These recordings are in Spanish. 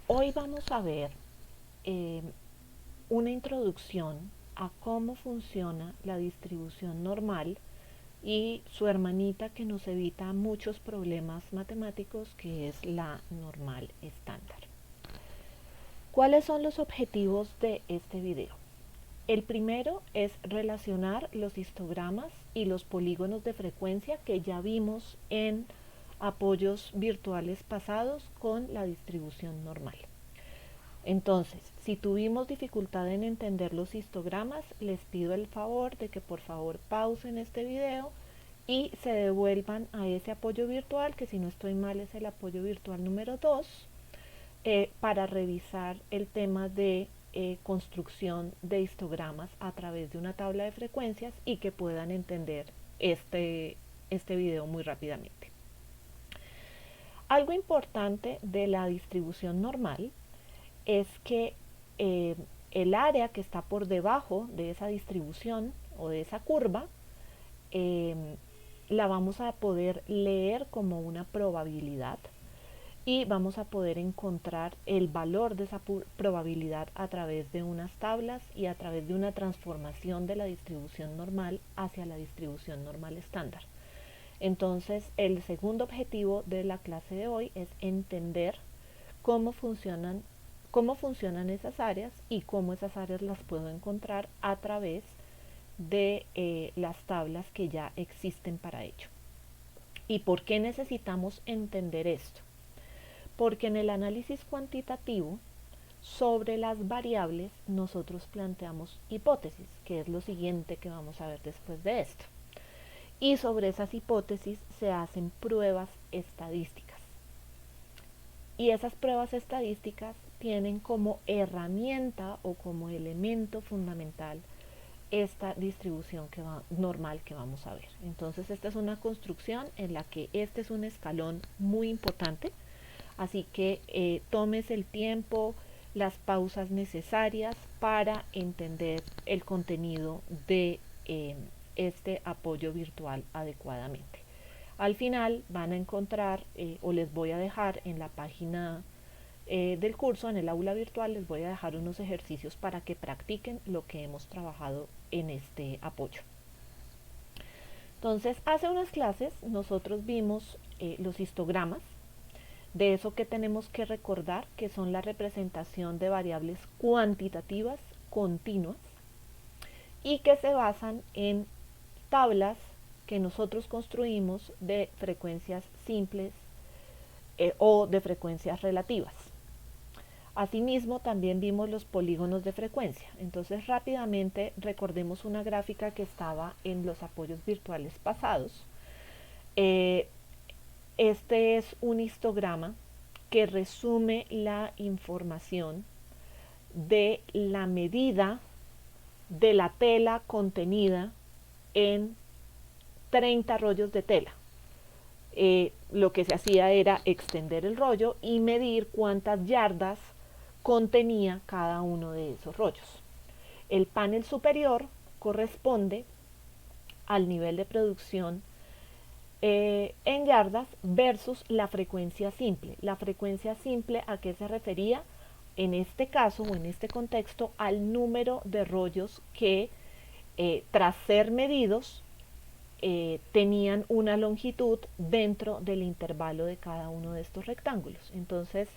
Hoy vamos a ver eh, una introducción a cómo funciona la distribución normal y su hermanita que nos evita muchos problemas matemáticos, que es la normal estándar. ¿Cuáles son los objetivos de este video? El primero es relacionar los histogramas y los polígonos de frecuencia que ya vimos en apoyos virtuales pasados con la distribución normal. Entonces, si tuvimos dificultad en entender los histogramas, les pido el favor de que por favor pausen este video y se devuelvan a ese apoyo virtual, que si no estoy mal es el apoyo virtual número 2, para revisar el tema de construcción de histogramas a través de una tabla de frecuencias y que puedan entender este video muy rápidamente. Algo importante de la distribución normal es que el área que está por debajo de esa distribución o de esa curva eh, la vamos a poder leer como una probabilidad y vamos a poder encontrar el valor de esa probabilidad a través de unas tablas y a través de una transformación de la distribución normal hacia la distribución normal estándar. Entonces, el segundo objetivo de la clase de hoy es entender cómo funcionan esas áreas y cómo esas áreas las puedo encontrar a través de las tablas que ya existen para ello. ¿Y por qué necesitamos entender esto? Porque en el análisis cuantitativo sobre las variables nosotros planteamos hipótesis, que es lo siguiente que vamos a ver después de esto. Y sobre esas hipótesis se hacen pruebas estadísticas. Y esas pruebas estadísticas tienen como herramienta o como elemento fundamental esta distribución normal que vamos a ver. Entonces esta es una construcción en la que este es un escalón muy importante, así que tomes el tiempo, las pausas necesarias para entender el contenido de este apoyo virtual adecuadamente. Al final van a encontrar o les voy a dejar en la página del curso, en el aula virtual, les voy a dejar unos ejercicios para que practiquen lo que hemos trabajado en este apoyo. Entonces, hace unas clases nosotros vimos los histogramas, de eso que tenemos que recordar, que son la representación de variables cuantitativas continuas y que se basan en tablas que nosotros construimos de frecuencias simples o de frecuencias relativas. Asimismo, también vimos los polígonos de frecuencia. Entonces, rápidamente recordemos una gráfica que estaba en los apoyos virtuales pasados. Este es un histograma que resume la información de la medida de la tela contenida en 30 rollos de tela. Lo que se hacía era extender el rollo y medir cuántas yardas contenía cada uno de esos rollos. El panel superior corresponde al nivel de producción en yardas versus la frecuencia simple. La frecuencia simple, ¿a qué se refería? En este caso o en este contexto, al número de rollos que tras ser medidos tenían una longitud dentro del intervalo de cada uno de estos rectángulos. Entonces,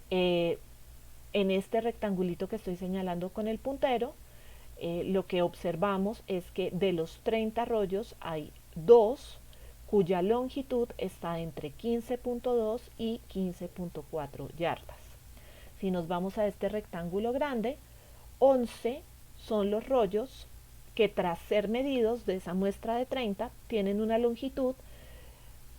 en este rectangulito que estoy señalando con el puntero, lo que observamos es que de los 30 rollos hay 2 cuya longitud está entre 15.2 y 15.4 yardas. Si nos vamos a este rectángulo grande, 11 son los rollos que tras ser medidos de esa muestra de 30 tienen una longitud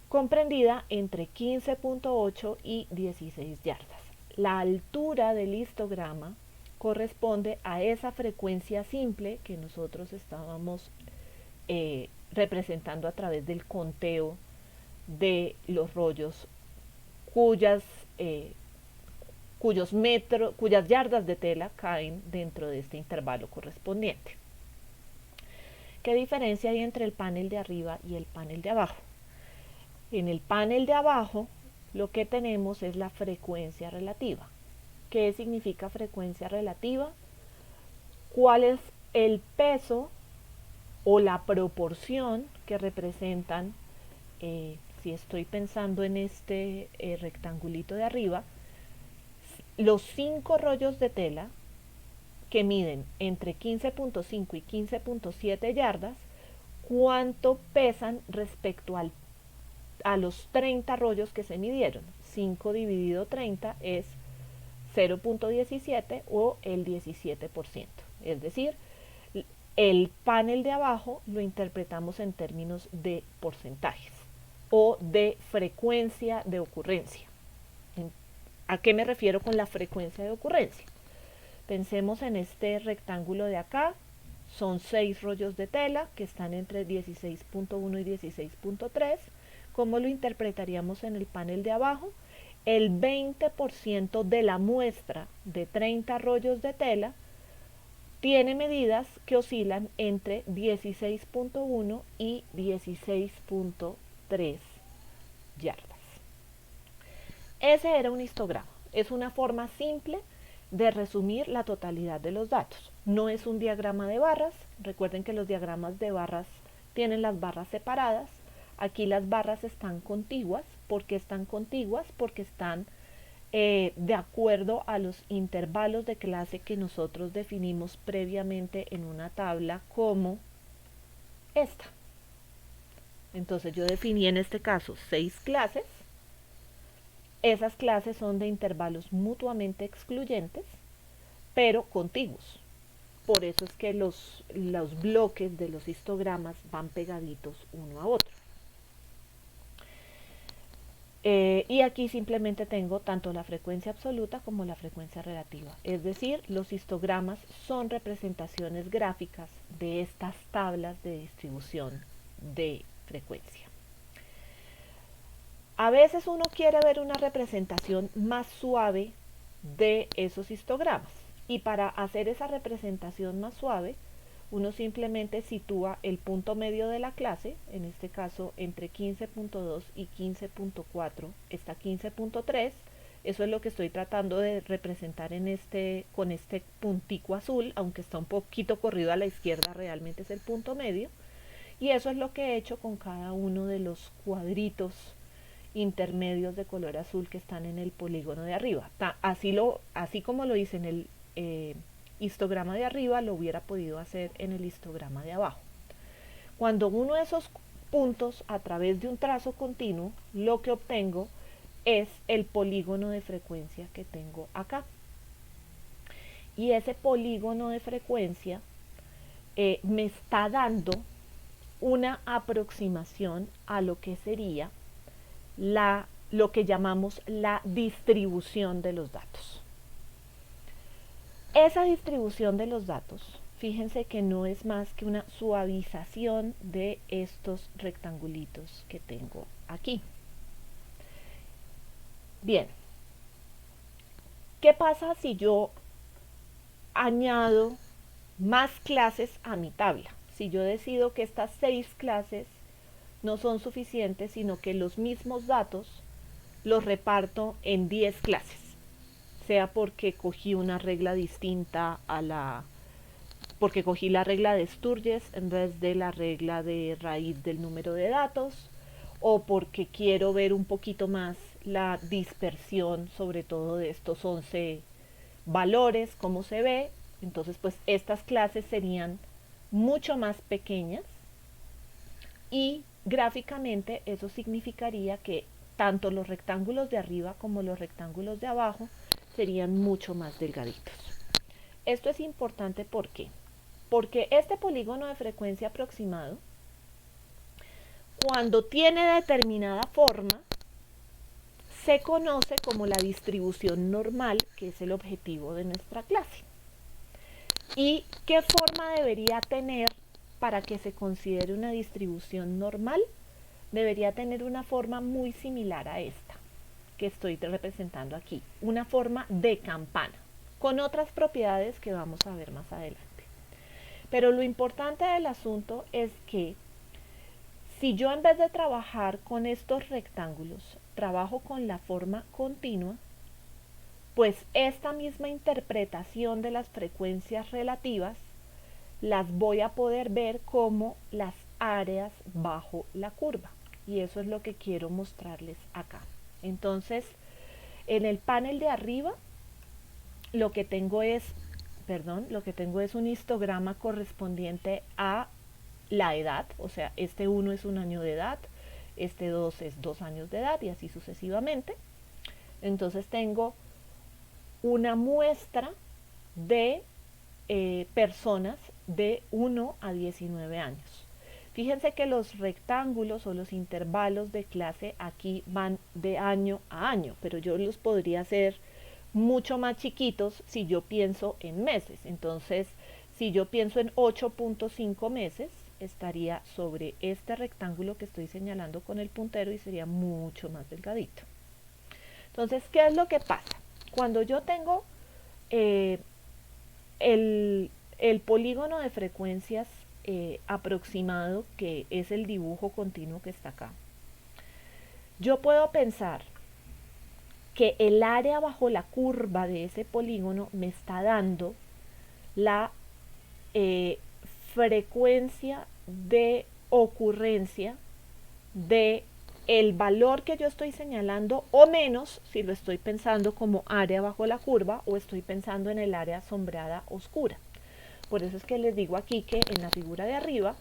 comprendida entre 15.8 y 16 yardas. La altura del histograma corresponde a esa frecuencia simple que nosotros estábamos representando a través del conteo de los rollos cuyas yardas de tela caen dentro de este intervalo correspondiente. ¿Qué diferencia hay entre el panel de arriba y el panel de abajo? En el panel de abajo lo que tenemos es la frecuencia relativa. qué significa frecuencia relativa, cuál es el peso o la proporción que representan, si estoy pensando en este rectangulito de arriba, los 5 rollos de tela que miden entre 15.5 y 15.7 yardas, cuánto pesan respecto a los 30 rollos que se midieron. 5 dividido 30 es 0.17 o el 17%. Es decir, el panel de abajo lo interpretamos en términos de porcentajes o de frecuencia de ocurrencia. ¿A qué me refiero con la frecuencia de ocurrencia? Pensemos en este rectángulo de acá. Son 6 rollos de tela que están entre 16.1 y 16.3. ¿Cómo lo interpretaríamos en el panel de abajo? El 20% de la muestra de 30 rollos de tela tiene medidas que oscilan entre 16.1 y 16.3 yardas. Ese era un histograma. Es una forma simple de resumir la totalidad de los datos. No es un diagrama de barras. Recuerden que los diagramas de barras tienen las barras separadas. Aquí las barras están contiguas. ¿Por qué están contiguas? Porque están de acuerdo a los intervalos de clase que nosotros definimos previamente en una tabla como esta. Entonces yo definí en este caso 6 clases. Esas clases son de intervalos mutuamente excluyentes, pero contiguos. Por eso es que los bloques de los histogramas van pegaditos uno a otro. Y aquí simplemente tengo tanto la frecuencia absoluta como la frecuencia relativa. Es decir, los histogramas son representaciones gráficas de estas tablas de distribución de frecuencia. A veces uno quiere ver una representación más suave de esos histogramas. Y para hacer esa representación más suave, uno simplemente sitúa el punto medio de la clase, en este caso entre 15.2 y 15.4 está 15.3. Eso es lo que estoy tratando de representar con este puntico azul, aunque está un poquito corrido a la izquierda, realmente es el punto medio. Y eso es lo que he hecho con cada uno de los cuadritos intermedios de color azul que están en el polígono de arriba. Así como lo hice en el histograma de arriba, lo hubiera podido hacer en el histograma de abajo. Cuando uno de esos puntos a través de un trazo continuo, lo que obtengo es el polígono de frecuencia que tengo acá. Y ese polígono de frecuencia me está dando una aproximación a lo que sería lo que llamamos la distribución de los datos. Esa distribución de los datos, fíjense que no es más que una suavización de estos rectangulitos que tengo aquí. Bien, ¿qué pasa si yo añado más clases a mi tabla? Si yo decido que estas 6 clases no son suficientes, sino que los mismos datos los reparto en 10 clases, sea porque cogí una regla distinta porque cogí la regla de Sturges en vez de la regla de raíz del número de datos, o porque quiero ver un poquito más la dispersión, sobre todo de estos 11 valores, cómo se ve. Entonces, pues estas clases serían mucho más pequeñas y gráficamente eso significaría que tanto los rectángulos de arriba como los rectángulos de abajo serían mucho más delgaditos. Esto es importante porque este polígono de frecuencia aproximado, cuando tiene determinada forma, se conoce como la distribución normal, que es el objetivo de nuestra clase. ¿Y qué forma debería tener para que se considere una distribución normal? Debería tener una forma muy similar a esta que estoy representando aquí, una forma de campana, con otras propiedades que vamos a ver más adelante. Pero lo importante del asunto es que si yo en vez de trabajar con estos rectángulos, trabajo con la forma continua, pues esta misma interpretación de las frecuencias relativas las voy a poder ver como las áreas bajo la curva. Y eso es lo que quiero mostrarles acá. Entonces, en el panel de arriba, lo que tengo es un histograma correspondiente a la edad, o sea, este 1 es un año de edad, este 2 es 2 años de edad y así sucesivamente. Entonces tengo una muestra de personas de 1 a 19 años. Fíjense que los rectángulos o los intervalos de clase aquí van de año a año, pero yo los podría hacer mucho más chiquitos si yo pienso en meses. Entonces, si yo pienso en 8.5 meses, estaría sobre este rectángulo que estoy señalando con el puntero y sería mucho más delgadito. Entonces, ¿qué es lo que pasa? Cuando yo tengo el polígono de frecuencias aproximado, que es el dibujo continuo que está acá, yo puedo pensar que el área bajo la curva de ese polígono me está dando la frecuencia de ocurrencia de el valor que yo estoy señalando, o menos si lo estoy pensando como área bajo la curva o estoy pensando en el área sombreada oscura. Por eso es que les digo aquí que en la figura de arriba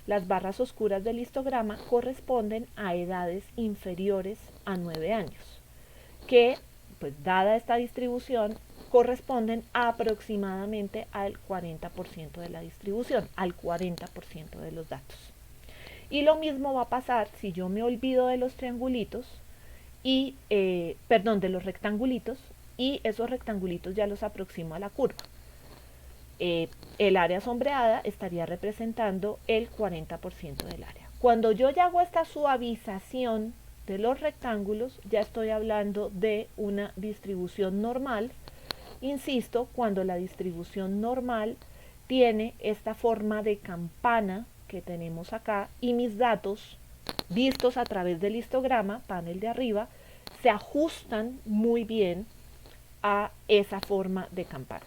las barras oscuras del histograma corresponden a edades inferiores a 9 años, que, pues dada esta distribución, corresponden aproximadamente al 40% de la distribución, al 40% de los datos. Y lo mismo va a pasar si yo me olvido de los triangulitos y, de los rectangulitos, y esos rectangulitos ya los aproximo a la curva. El área sombreada estaría representando el 40% del área. Cuando yo ya hago esta suavización de los rectángulos, ya estoy hablando de una distribución normal. Insisto, cuando la distribución normal tiene esta forma de campana que tenemos acá y mis datos vistos a través del histograma, panel de arriba, se ajustan muy bien a esa forma de campana.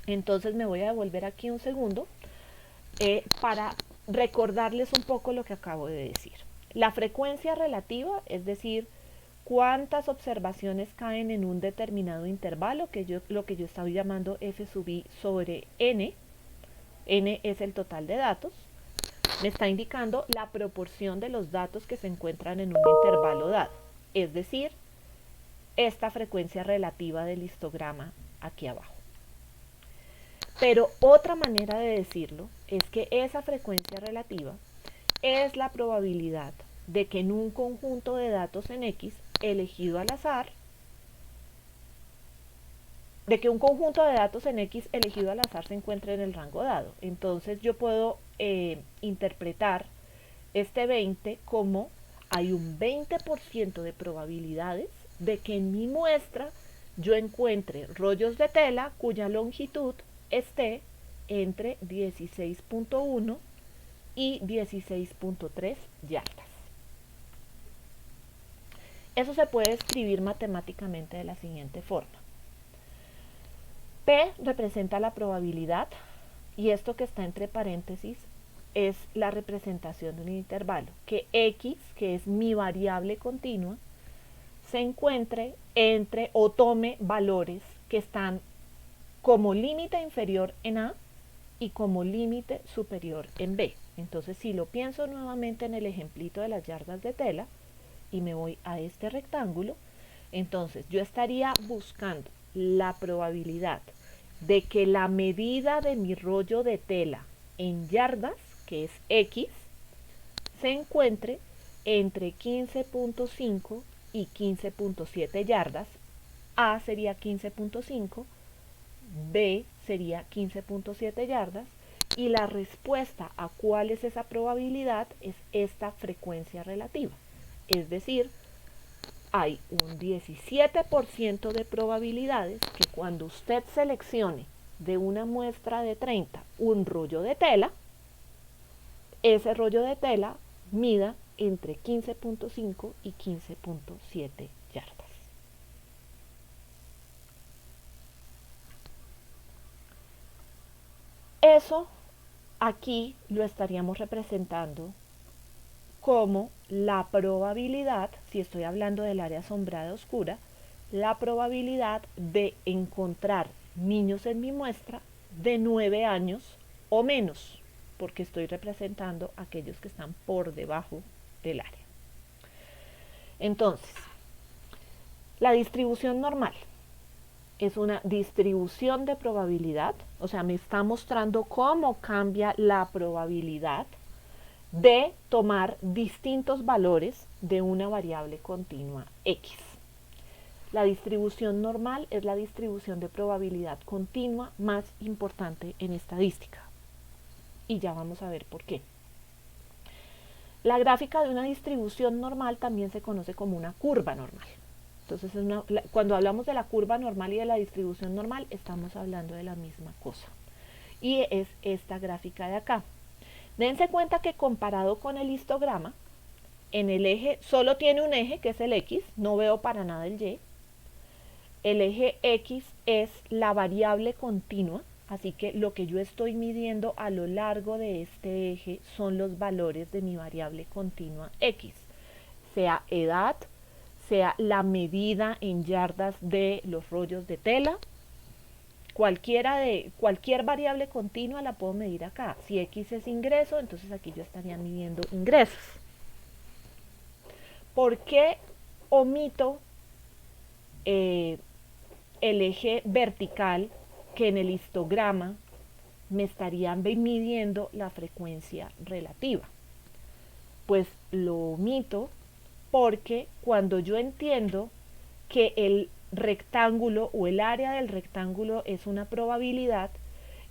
Entonces me voy a devolver aquí un segundo para recordarles un poco lo que acabo de decir. La frecuencia relativa, es decir, cuántas observaciones caen en un determinado intervalo, lo que yo estaba llamando f sub i sobre n. N es el total de datos. Me está indicando la proporción de los datos que se encuentran en un intervalo dado, es decir, esta frecuencia relativa del histograma aquí abajo. Pero otra manera de decirlo es que esa frecuencia relativa es la probabilidad de que en un conjunto de datos en X elegido al azar, se encuentre en el rango dado. Entonces yo puedo interpretar este 20 como hay un 20% de probabilidades de que en mi muestra yo encuentre rollos de tela cuya longitud esté entre 16.1 y 16.3 yardas. Eso se puede escribir matemáticamente de la siguiente forma. P representa la probabilidad y esto que está entre paréntesis es la representación de un intervalo. Que X, que es mi variable continua, se encuentre entre o tome valores que están como límite inferior en A y como límite superior en B. Entonces, si lo pienso nuevamente en el ejemplito de las yardas de tela y me voy a este rectángulo, entonces yo estaría buscando la probabilidad de que la medida de mi rollo de tela en yardas, que es X, se encuentre entre 15.5 y 15.7 yardas. A sería 15.5, B sería 15.7 yardas, y la respuesta a cuál es esa probabilidad es esta frecuencia relativa. Es decir, hay un 17% de probabilidades que cuando usted seleccione de una muestra de 30 un rollo de tela, ese rollo de tela mida entre 15.5 y 15.7 yardas. eso aquí lo estaríamos representando como la probabilidad, si estoy hablando del área sombreada oscura, la probabilidad de encontrar niños en mi muestra de 9 años o menos, porque estoy representando a aquellos que están por debajo del área. Entonces, la distribución normal es una distribución de probabilidad, o sea, me está mostrando cómo cambia la probabilidad de tomar distintos valores de una variable continua X. La distribución normal es la distribución de probabilidad continua más importante en estadística. Y ya vamos a ver por qué. La gráfica de una distribución normal también se conoce como una curva normal. Entonces, cuando hablamos de la curva normal y de la distribución normal, estamos hablando de la misma cosa. Y es esta gráfica de acá. Dense cuenta que comparado con el histograma, en el eje solo tiene un eje, que es el X, no veo para nada el Y. El eje X es la variable continua, así que lo que yo estoy midiendo a lo largo de este eje son los valores de mi variable continua X, sea edad, sea la medida en yardas de los rollos de tela, cualquier variable continua la puedo medir acá. Si X es ingreso, entonces aquí yo estaría midiendo ingresos. ¿Por qué omito el eje vertical que en el histograma me estaría midiendo la frecuencia relativa? Pues lo omito porque cuando yo entiendo que el rectángulo o el área del rectángulo es una probabilidad,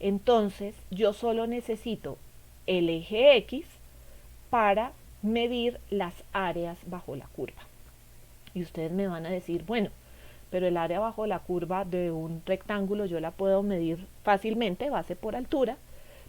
entonces yo solo necesito el eje X para medir las áreas bajo la curva. Y ustedes me van a decir, bueno, pero el área bajo la curva de un rectángulo yo la puedo medir fácilmente, base por altura,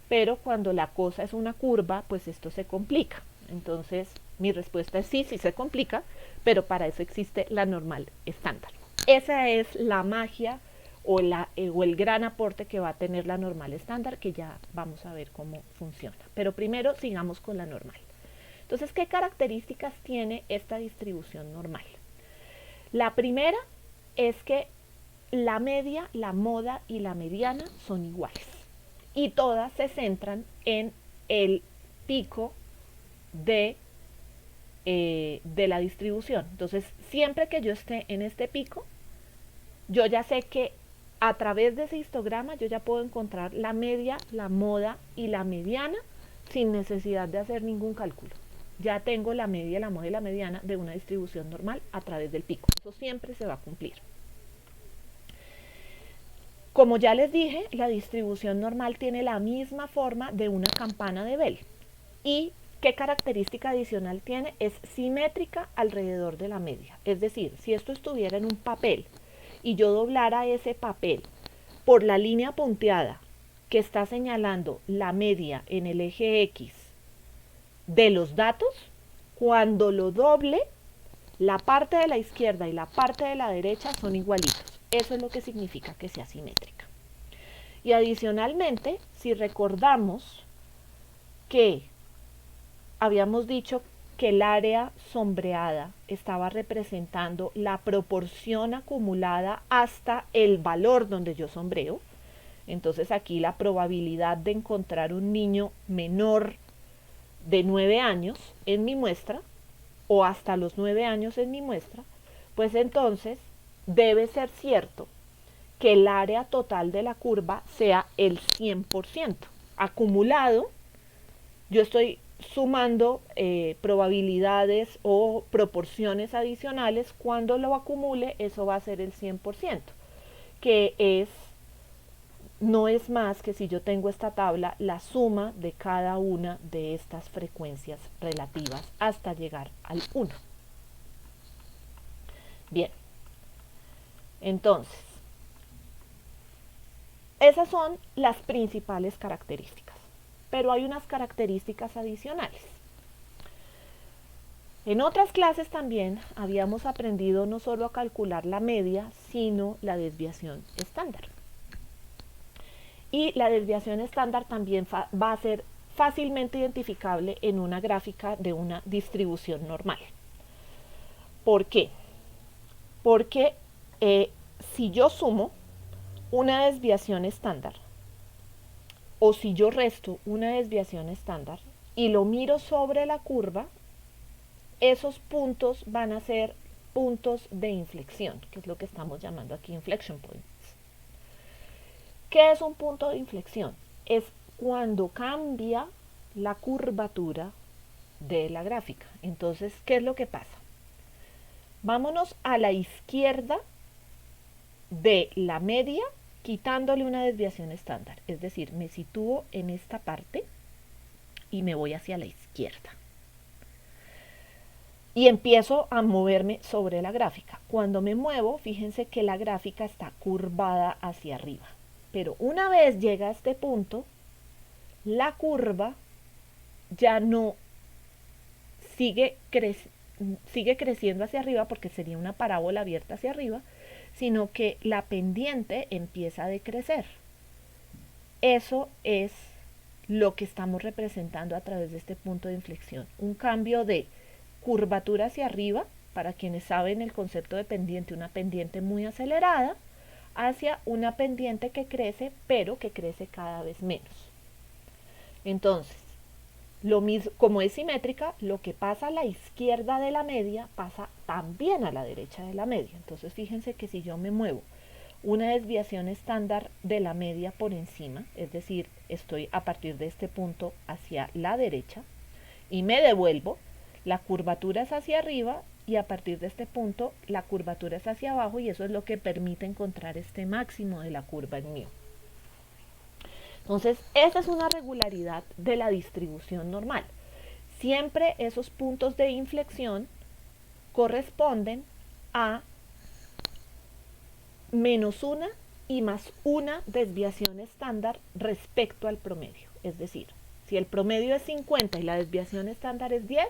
pero cuando la cosa es una curva, pues esto se complica. Entonces, mi respuesta es sí, sí se complica, pero para eso existe la normal estándar. Esa es la magia o el gran aporte que va a tener la normal estándar, que ya vamos a ver cómo funciona. Pero primero sigamos con la normal. Entonces, ¿qué características tiene esta distribución normal? La primera es que la media, la moda y la mediana son iguales. Y todas se centran en el pico de la distribución. Entonces, siempre que yo esté en este pico, yo ya sé que a través de ese histograma yo ya puedo encontrar la media, la moda y la mediana sin necesidad de hacer ningún cálculo. Ya tengo la media, la moda y la mediana de una distribución normal a través del pico. Eso siempre se va a cumplir. Como ya les dije, la distribución normal tiene la misma forma de una campana de Bell. ¿Y qué característica adicional tiene? Es simétrica alrededor de la media. Es decir, si esto estuviera en un papel y yo doblara ese papel por la línea punteada que está señalando la media en el eje X de los datos, cuando lo doble, la parte de la izquierda y la parte de la derecha son igualitos. Eso es lo que significa que sea simétrica. Y adicionalmente, si recordamos que habíamos dicho que el área sombreada estaba representando la proporción acumulada hasta el valor donde yo sombreo, entonces aquí la probabilidad de encontrar un niño menor de 9 años en mi muestra, o hasta los 9 años en mi muestra, pues entonces debe ser cierto que el área total de la curva sea el 100%. Acumulado, yo estoy sumando probabilidades o proporciones adicionales. Cuando lo acumule, eso va a ser el 100%, que no es más que, si yo tengo esta tabla, la suma de cada una de estas frecuencias relativas hasta llegar al 1. Bien, entonces, esas son las principales características, pero hay unas características adicionales. En otras clases también habíamos aprendido no solo a calcular la media, sino la desviación estándar. Y la desviación estándar también va a ser fácilmente identificable en una gráfica de una distribución normal. ¿Por qué? Porque si yo sumo una desviación estándar o si yo resto una desviación estándar y lo miro sobre la curva, esos puntos van a ser puntos de inflexión, que es lo que estamos llamando aquí inflection points. ¿Qué es un punto de inflexión? Es cuando cambia la curvatura de la gráfica. Entonces, ¿qué es lo que pasa? Vámonos a la izquierda de la media quitándole una desviación estándar. Es decir, me sitúo en esta parte y me voy hacia la izquierda. Y empiezo a moverme sobre la gráfica. Cuando me muevo, fíjense que la gráfica está curvada hacia arriba. Pero una vez llega a este punto, la curva ya no sigue creciendo hacia arriba porque sería una parábola abierta hacia arriba, sino que la pendiente empieza a decrecer. Eso es lo que estamos representando a través de este punto de inflexión. Un cambio de curvatura hacia arriba, para quienes saben el concepto de pendiente, una pendiente muy acelerada, hacia una pendiente que crece, pero que crece cada vez menos. Entonces, lo mismo, como es simétrica, lo que pasa a la izquierda de la media pasa también a la derecha de la media. Entonces, fíjense que si yo me muevo una desviación estándar de la media por encima, es decir, estoy a partir de este punto hacia la derecha y me devuelvo, la curvatura es hacia arriba y a partir de este punto la curvatura es hacia abajo y eso es lo que permite encontrar este máximo de la curva en μ. Entonces, esa es una regularidad de la distribución normal. Siempre esos puntos de inflexión corresponden a menos una y más una desviación estándar respecto al promedio. Es decir, si el promedio es 50 y la desviación estándar es 10,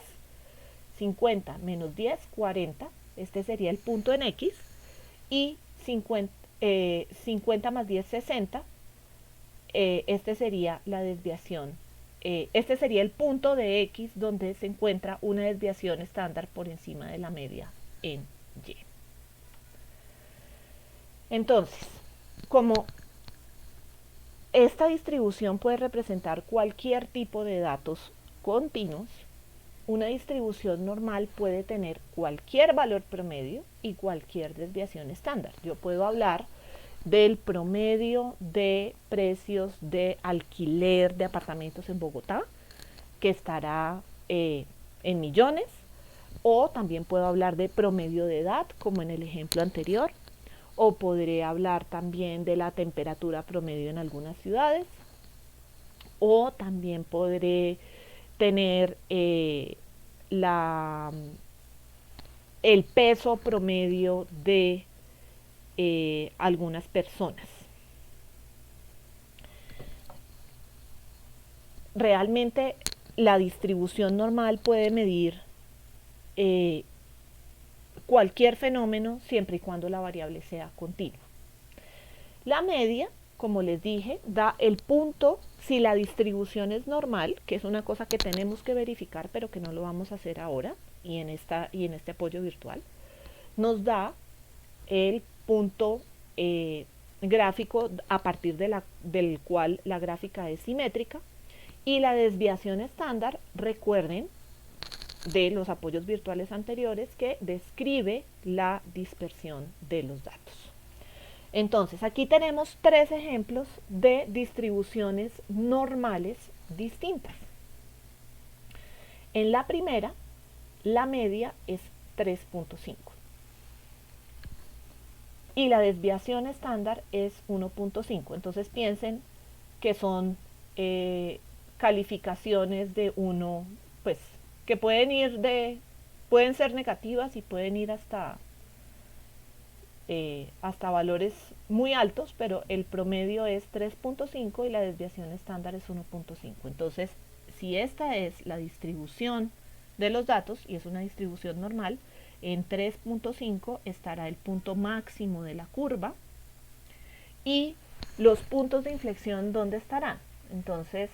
50 menos 10, 40, este sería el punto en X, y 50 más 10, 60, este sería la desviación, este sería el punto de X donde se encuentra una desviación estándar por encima de la media en Y. Entonces, como esta distribución puede representar cualquier tipo de datos continuos, una distribución normal puede tener cualquier valor promedio y cualquier desviación estándar. Yo puedo hablar del promedio de precios de alquiler de apartamentos en Bogotá, que estará en millones, o también puedo hablar de promedio de edad, como en el ejemplo anterior, o podré hablar también de la temperatura promedio en algunas ciudades, o también podré tener el peso promedio de algunas personas. Realmente la distribución normal puede medir cualquier fenómeno siempre y cuando la variable sea continua. La media, como les dije, da el punto si la distribución es normal, que es una cosa que tenemos que verificar, pero que no lo vamos a hacer ahora y en este apoyo virtual, nos da el punto gráfico a partir del cual la gráfica es simétrica, y la desviación estándar, recuerden de los apoyos virtuales anteriores, que describe la dispersión de los datos. Entonces, aquí tenemos tres ejemplos de distribuciones normales distintas. En la primera, la media es 3.5 y la desviación estándar es 1.5. Entonces piensen que son calificaciones de 1, pues que pueden ser negativas y pueden ir hasta valores muy altos, pero el promedio es 3.5 y la desviación estándar es 1.5. Entonces, si esta es la distribución de los datos y es una distribución normal, en 3.5 estará el punto máximo de la curva y los puntos de inflexión, ¿dónde estarán? Entonces,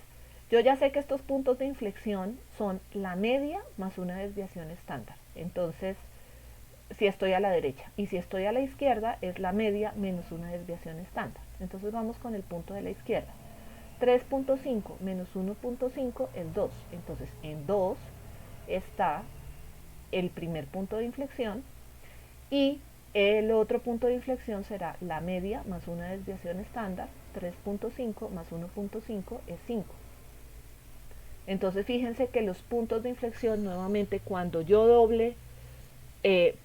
yo ya sé que estos puntos de inflexión son la media más una desviación estándar. Entonces, si estoy a la derecha, y si estoy a la izquierda es la media menos una desviación estándar. Entonces vamos con el punto de la izquierda. 3.5 menos 1.5 es 2. Entonces en 2 está el primer punto de inflexión y el otro punto de inflexión será la media más una desviación estándar. 3.5 más 1.5 es 5. Entonces fíjense que los puntos de inflexión, nuevamente, cuando yo doble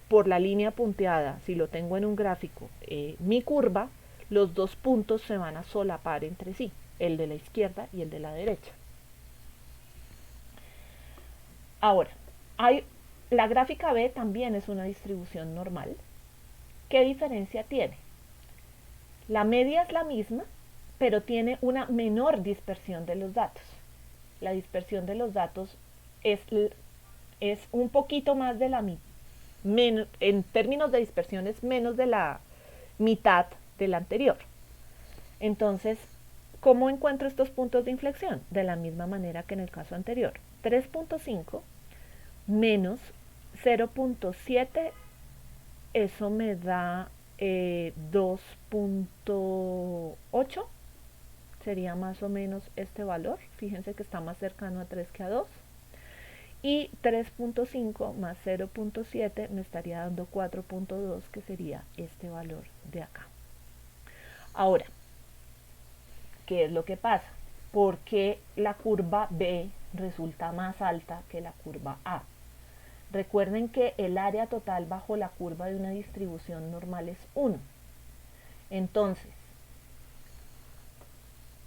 por la línea punteada, si lo tengo en un gráfico, mi curva, los dos puntos se van a solapar entre sí, el de la izquierda y el de la derecha. Ahora, la gráfica B también es una distribución normal. ¿Qué diferencia tiene? La media es la misma, pero tiene una menor dispersión de los datos. La dispersión de los datos es un poquito más de la mitad. En términos de dispersión es menos de la mitad de la anterior. Entonces, ¿cómo encuentro estos puntos de inflexión? De la misma manera que en el caso anterior. 3.5 menos 0.7, eso me da 2.8. Sería más o menos este valor. Fíjense que está más cercano a 3 que a 2. Y 3.5 más 0.7 me estaría dando 4.2, que sería este valor de acá. Ahora, ¿qué es lo que pasa? ¿Por qué la curva B resulta más alta que la curva A? Recuerden que el área total bajo la curva de una distribución normal es 1. Entonces,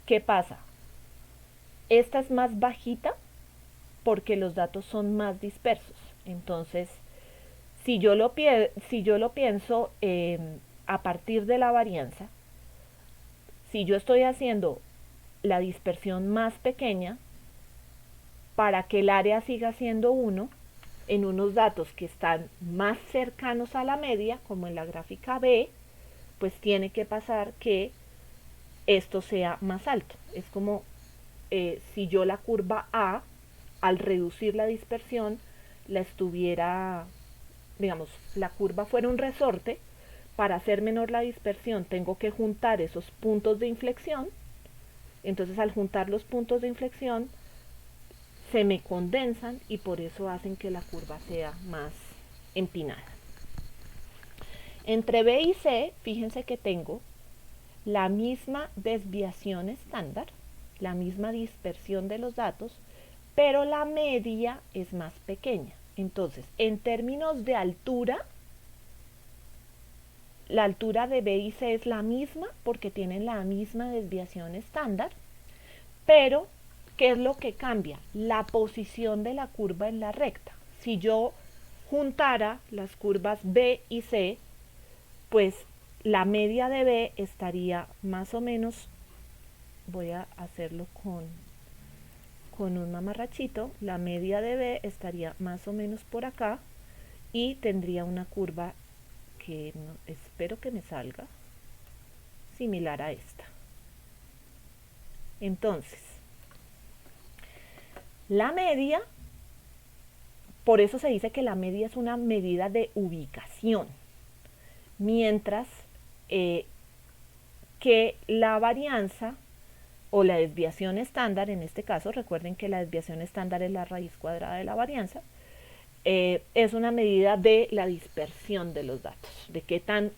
¿qué pasa? Esta es más bajita porque los datos son más dispersos. Entonces, si yo lo pienso a partir de la varianza, si yo estoy haciendo la dispersión más pequeña para que el área siga siendo 1, en unos datos que están más cercanos a la media, como en la gráfica B, pues tiene que pasar que esto sea más alto. Es como si yo la curva A, al reducir la dispersión, la estuviera, digamos, la curva fuera un resorte. Para hacer menor la dispersión tengo que juntar esos puntos de inflexión. Entonces al juntar los puntos de inflexión se me condensan y por eso hacen que la curva sea más empinada. Entre B y C, fíjense que tengo la misma desviación estándar, la misma dispersión de los datos, pero la media es más pequeña. Entonces, en términos de altura, la altura de B y C es la misma porque tienen la misma desviación estándar, pero ¿qué es lo que cambia? La posición de la curva en la recta. Si yo juntara las curvas B y C, pues la media de B estaría más o menos, voy a hacerlo con un mamarrachito, la media de B estaría más o menos por acá y tendría una curva que espero que me salga similar a esta. Entonces, la media, por eso se dice que la media es una medida de ubicación, mientras que la varianza o la desviación estándar, en este caso, recuerden que la desviación estándar es la raíz cuadrada de la varianza, es una medida de la dispersión de los datos, de qué tan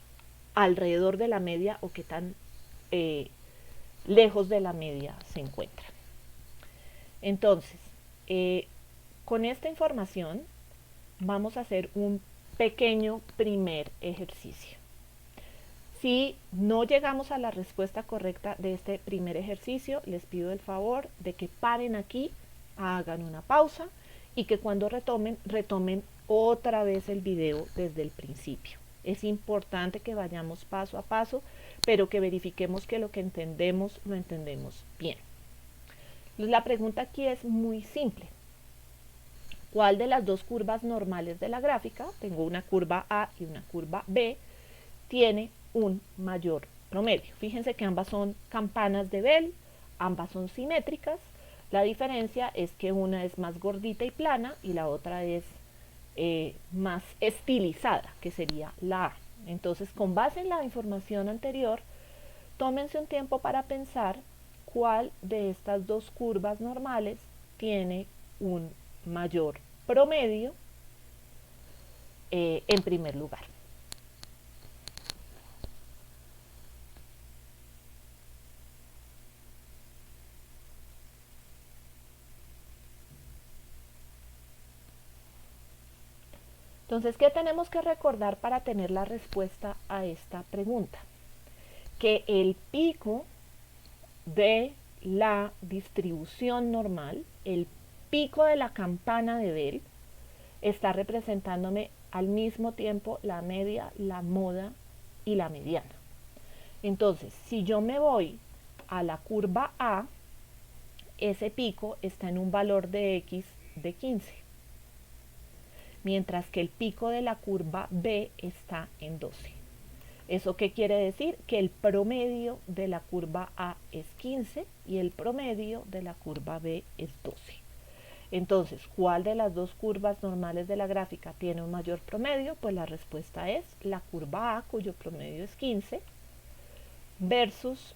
alrededor de la media o qué tan lejos de la media se encuentran. Entonces, con esta información vamos a hacer un pequeño primer ejercicio. Si no llegamos a la respuesta correcta de este primer ejercicio, les pido el favor de que paren aquí, hagan una pausa y que cuando retomen otra vez el video desde el principio. Es importante que vayamos paso a paso, pero que verifiquemos que lo que entendemos, lo entendemos bien. La pregunta aquí es muy simple. ¿Cuál de las dos curvas normales de la gráfica, tengo una curva A y una curva B, tiene un mayor promedio. Fíjense que ambas son campanas de Bell, ambas son simétricas. La diferencia es que una es más gordita y plana y la otra es más estilizada, que sería la A. Entonces, con base en la información anterior, tómense un tiempo para pensar cuál de estas dos curvas normales tiene un mayor promedio en primer lugar. Entonces, ¿qué tenemos que recordar para tener la respuesta a esta pregunta? Que el pico de la distribución normal, el pico de la campana de Bell, está representándome al mismo tiempo la media, la moda y la mediana. Entonces, si yo me voy a la curva A, ese pico está en un valor de X de 15, mientras que el pico de la curva B está en 12. ¿Eso qué quiere decir? Que el promedio de la curva A es 15 y el promedio de la curva B es 12. Entonces, ¿cuál de las dos curvas normales de la gráfica tiene un mayor promedio? Pues la respuesta es la curva A, cuyo promedio es 15, versus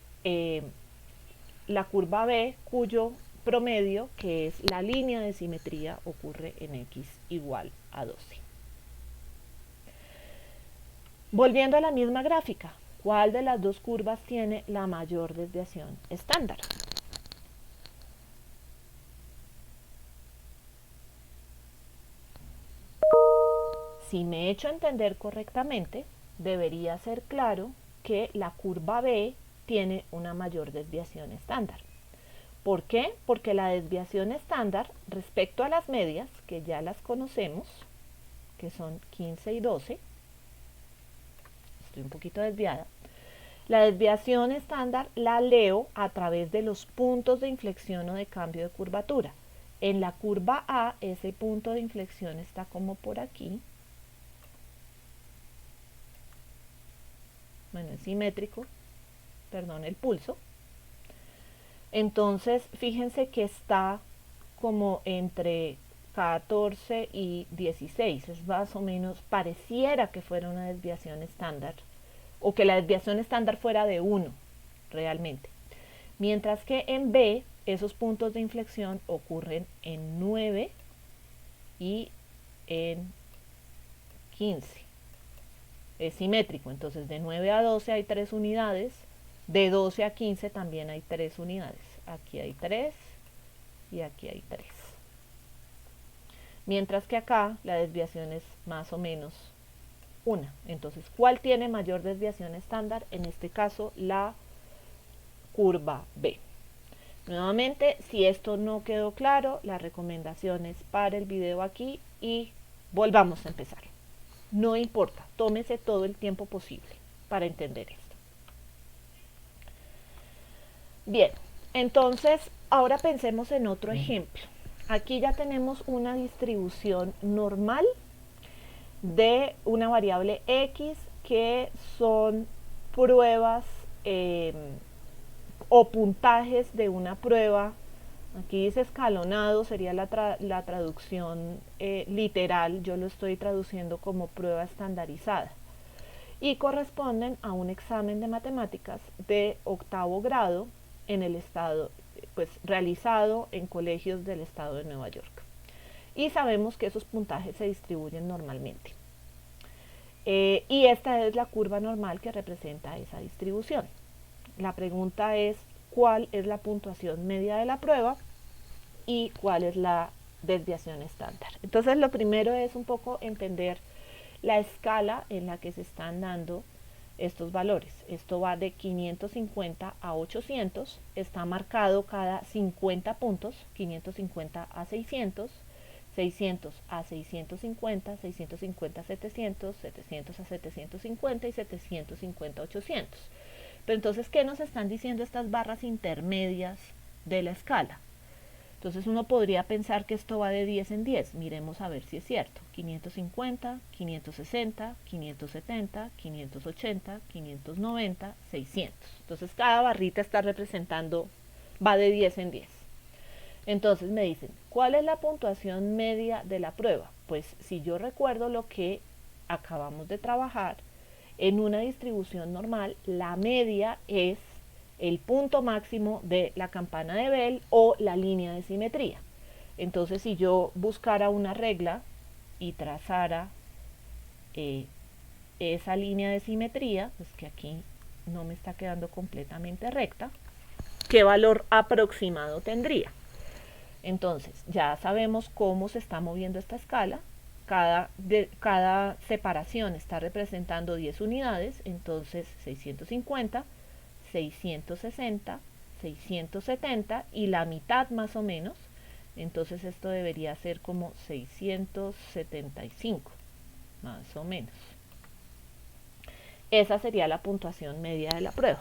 la curva B, cuyo promedio, que es la línea de simetría, ocurre en X igual a 12. Volviendo a la misma gráfica, ¿cuál de las dos curvas tiene la mayor desviación estándar? Si me he hecho entender correctamente, debería ser claro que la curva B tiene una mayor desviación estándar. ¿Por qué? Porque la desviación estándar respecto a las medias, que ya las conocemos, que son 15 y 12, estoy un poquito desviada, la desviación estándar la leo a través de los puntos de inflexión o de cambio de curvatura. En la curva A, ese punto de inflexión está como por aquí. Bueno, es simétrico, perdón, el pulso. Entonces, fíjense que está como entre 14 y 16, es más o menos, pareciera que fuera una desviación estándar, o que la desviación estándar fuera de 1, realmente. Mientras que en B, esos puntos de inflexión ocurren en 9 y en 15. Es simétrico, entonces de 9 a 12 hay 3 unidades, de 12 a 15 también hay 3 unidades. Aquí hay 3 y aquí hay 3. Mientras que acá la desviación es más o menos 1. Entonces, ¿cuál tiene mayor desviación estándar? En este caso, la curva B. Nuevamente, si esto no quedó claro, la recomendación es para el video aquí y volvamos a empezar. No importa, tómese todo el tiempo posible para entender esto. Bien, entonces ahora pensemos en otro ejemplo. Aquí ya tenemos una distribución normal de una variable X que son pruebas o puntajes de una prueba. Aquí dice escalonado, sería la traducción literal, yo lo estoy traduciendo como prueba estandarizada. Y corresponden a un examen de matemáticas de 8º grado en el estado, pues realizado en colegios del estado de Nueva York. Y sabemos que esos puntajes se distribuyen normalmente. Y esta es la curva normal que representa esa distribución. La pregunta es, ¿cuál es la puntuación media de la prueba y cuál es la desviación estándar? Entonces, lo primero es un poco entender la escala en la que se están dando estos valores. Esto va de 550 a 800, está marcado cada 50 puntos, 550 a 600, 600 a 650, 650 a 700, 700 a 750 y 750 a 800. Pero entonces, ¿qué nos están diciendo estas barras intermedias de la escala? Entonces uno podría pensar que esto va de 10 en 10. Miremos a ver si es cierto. 550, 560, 570, 580, 590, 600. Entonces cada barrita está representando, va de 10 en 10. Entonces me dicen, ¿cuál es la puntuación media de la prueba? Pues si yo recuerdo lo que acabamos de trabajar, en una distribución normal, la media es el punto máximo de la campana de Bell o la línea de simetría. Entonces, si yo buscara una regla y trazara esa línea de simetría, pues que aquí no me está quedando completamente recta, ¿qué valor aproximado tendría? Entonces, ya sabemos cómo se está moviendo esta escala. Cada separación está representando 10 unidades, entonces 650, 660, 670 y la mitad más o menos. Entonces esto debería ser como 675, más o menos. Esa sería la puntuación media de la prueba.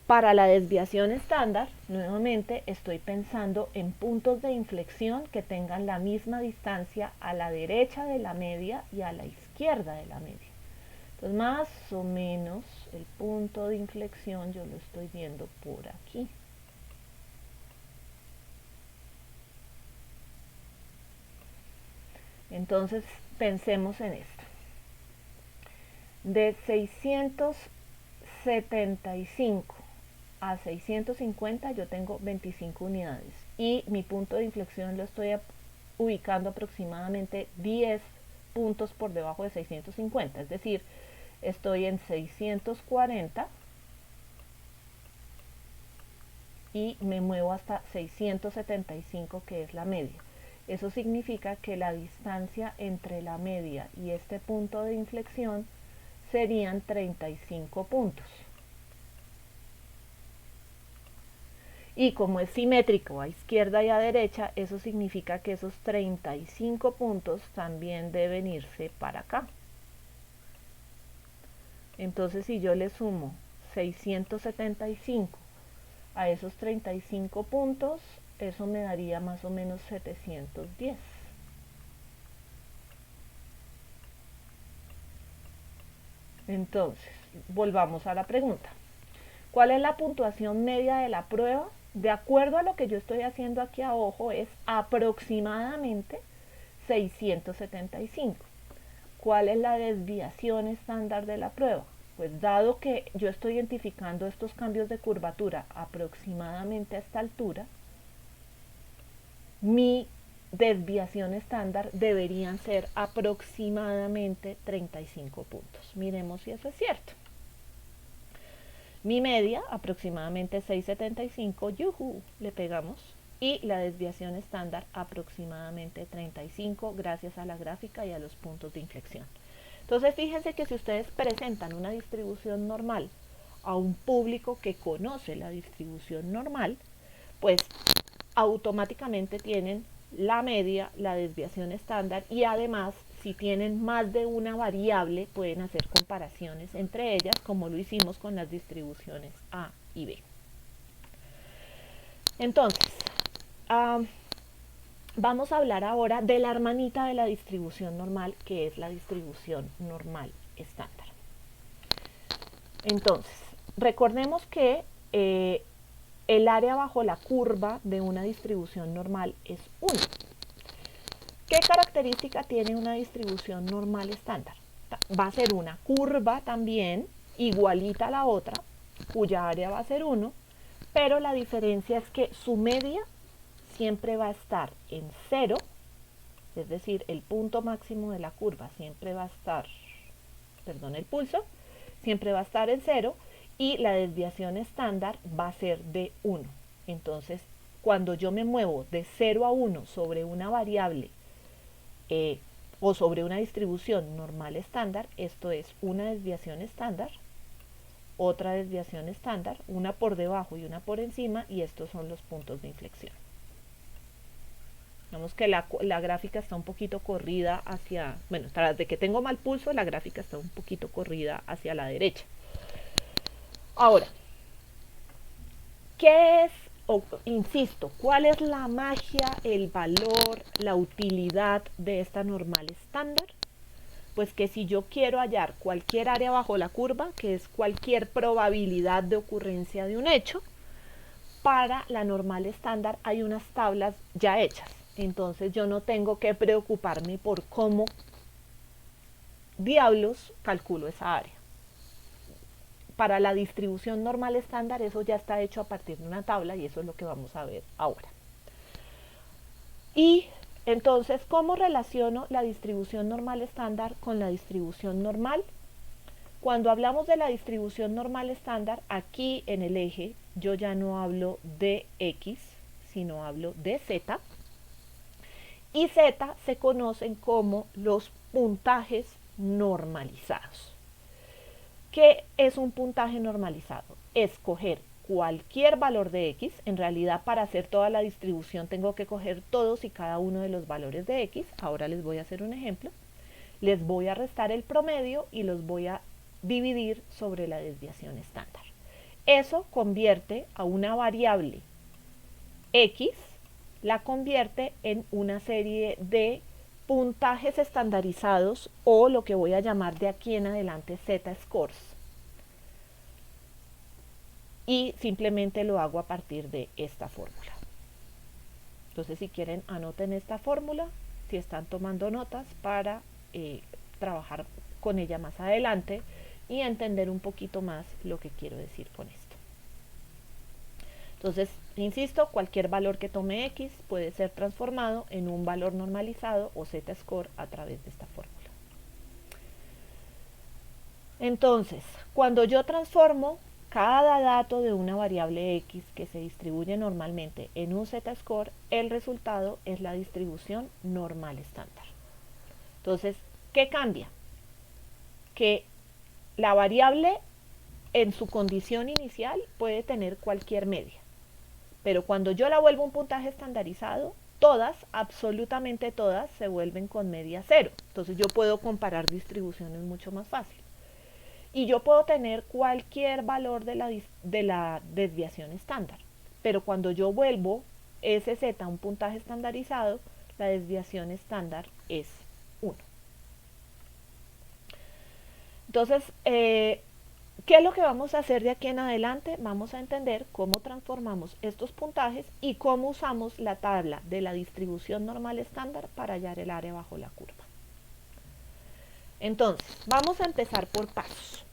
Para la desviación estándar, nuevamente estoy pensando en puntos de inflexión que tengan la misma distancia a la derecha de la media y a la izquierda de la media. Entonces, más o menos el punto de inflexión yo lo estoy viendo por aquí. Entonces, pensemos en esto. De 675 a 650 yo tengo 25 unidades y mi punto de inflexión lo estoy ubicando aproximadamente 10 puntos por debajo de 650, es decir, estoy en 640 y me muevo hasta 675, que es la media. Eso significa que la distancia entre la media y este punto de inflexión serían 35 puntos. Y como es simétrico a izquierda y a derecha, eso significa que esos 35 puntos también deben irse para acá. Entonces, si yo le sumo 675 a esos 35 puntos, eso me daría más o menos 710. Entonces, volvamos a la pregunta. ¿Cuál es la puntuación media de la prueba? De acuerdo a lo que yo estoy haciendo aquí a ojo, es aproximadamente 675. ¿Cuál es la desviación estándar de la prueba? Pues dado que yo estoy identificando estos cambios de curvatura aproximadamente a esta altura, mi desviación estándar deberían ser aproximadamente 35 puntos. Miremos si eso es cierto. Mi media, aproximadamente 675, yuhu, le pegamos. Y la desviación estándar, aproximadamente 35, gracias a la gráfica y a los puntos de inflexión. Entonces, fíjense que si ustedes presentan una distribución normal a un público que conoce la distribución normal, pues automáticamente tienen la media, la desviación estándar y además si tienen más de una variable pueden hacer comparaciones entre ellas como lo hicimos con las distribuciones A y B. Entonces, vamos a hablar ahora de la hermanita de la distribución normal, que es la distribución normal estándar. Entonces, recordemos que el área bajo la curva de una distribución normal es 1. ¿Qué característica tiene una distribución normal estándar? Va a ser una curva también, igualita a la otra, cuya área va a ser 1, pero la diferencia es que su media siempre va a estar en 0, es decir, el punto máximo de la curva siempre va a estar, el pulso, siempre va a estar en 0, y la desviación estándar va a ser de 1. Entonces, cuando yo me muevo de 0 a 1 sobre una variable o sobre una distribución normal estándar, esto es una desviación estándar, otra desviación estándar, una por debajo y una por encima, y estos son los puntos de inflexión. Vemos que la gráfica está un poquito corrida hacia, bueno, tras de que tengo mal pulso, la gráfica está un poquito corrida hacia la derecha. Ahora, ¿qué es insisto, ¿cuál es la magia, el valor, la utilidad de esta normal estándar? Pues que si yo quiero hallar cualquier área bajo la curva, que es cualquier probabilidad de ocurrencia de un hecho, para la normal estándar hay unas tablas ya hechas. Entonces yo no tengo que preocuparme por cómo diablos calculo esa área. Para la distribución normal estándar eso ya está hecho a partir de una tabla y eso es lo que vamos a ver ahora. Y entonces, ¿cómo relaciono la distribución normal estándar con la distribución normal? Cuando hablamos de la distribución normal estándar, aquí en el eje yo ya no hablo de X, sino hablo de Z. Y Z se conocen como los puntajes normalizados. ¿Qué es un puntaje normalizado? Escoger cualquier valor de X. En realidad, para hacer toda la distribución tengo que coger todos y cada uno de los valores de X. Ahora les voy a hacer un ejemplo. Les voy a restar el promedio y los voy a dividir sobre la desviación estándar. Eso convierte a una variable X, la convierte en una serie de puntajes estandarizados o lo que voy a llamar de aquí en adelante Z-scores. Y simplemente lo hago a partir de esta fórmula. Entonces, si quieren, anoten esta fórmula, si están tomando notas, para trabajar con ella más adelante y entender un poquito más lo que quiero decir con esto. Entonces, insisto, cualquier valor que tome X puede ser transformado en un valor normalizado o Z-score a través de esta fórmula. Entonces, cuando yo transformo cada dato de una variable X que se distribuye normalmente en un Z-score, el resultado es la distribución normal estándar. Entonces, ¿qué cambia? Que la variable en su condición inicial puede tener cualquier media. Pero cuando yo la vuelvo un puntaje estandarizado, todas, absolutamente todas, se vuelven con media cero. Entonces yo puedo comparar distribuciones mucho más fácil. Y yo puedo tener cualquier valor de la desviación estándar. Pero cuando yo vuelvo ese Z a un puntaje estandarizado, la desviación estándar es 1. Entonces, ¿qué es lo que vamos a hacer de aquí en adelante? Vamos a entender cómo transformamos estos puntajes y cómo usamos la tabla de la distribución normal estándar para hallar el área bajo la curva. Entonces, vamos a empezar por pasos.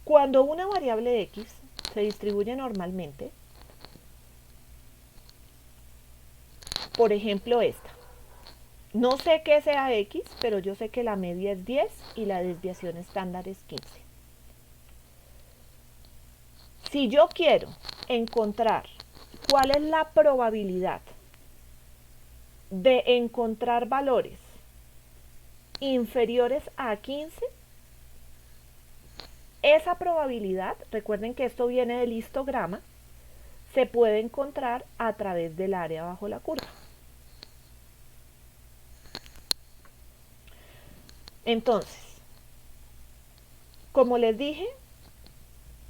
Cuando una variable X se distribuye normalmente, por ejemplo esta, no sé qué sea X, pero yo sé que la media es 10 y la desviación estándar es 15. Si yo quiero encontrar cuál es la probabilidad de encontrar valores inferiores a 15, esa probabilidad, recuerden que esto viene del histograma, se puede encontrar a través del área bajo la curva. Entonces, como les dije,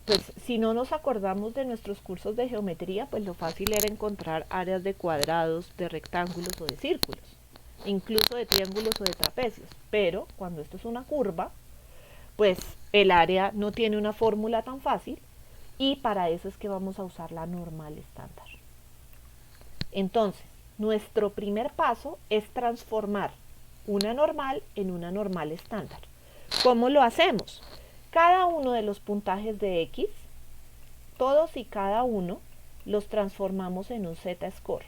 pues si no nos acordamos de nuestros cursos de geometría, pues lo fácil era encontrar áreas de cuadrados, de rectángulos o de círculos, incluso de triángulos o de trapecios. Pero cuando esto es una curva, pues el área no tiene una fórmula tan fácil y para eso es que vamos a usar la normal estándar. Entonces, nuestro primer paso es transformar una normal en una normal estándar. ¿Cómo lo hacemos? Cada uno de los puntajes de X, todos y cada uno, los transformamos en un Z-score.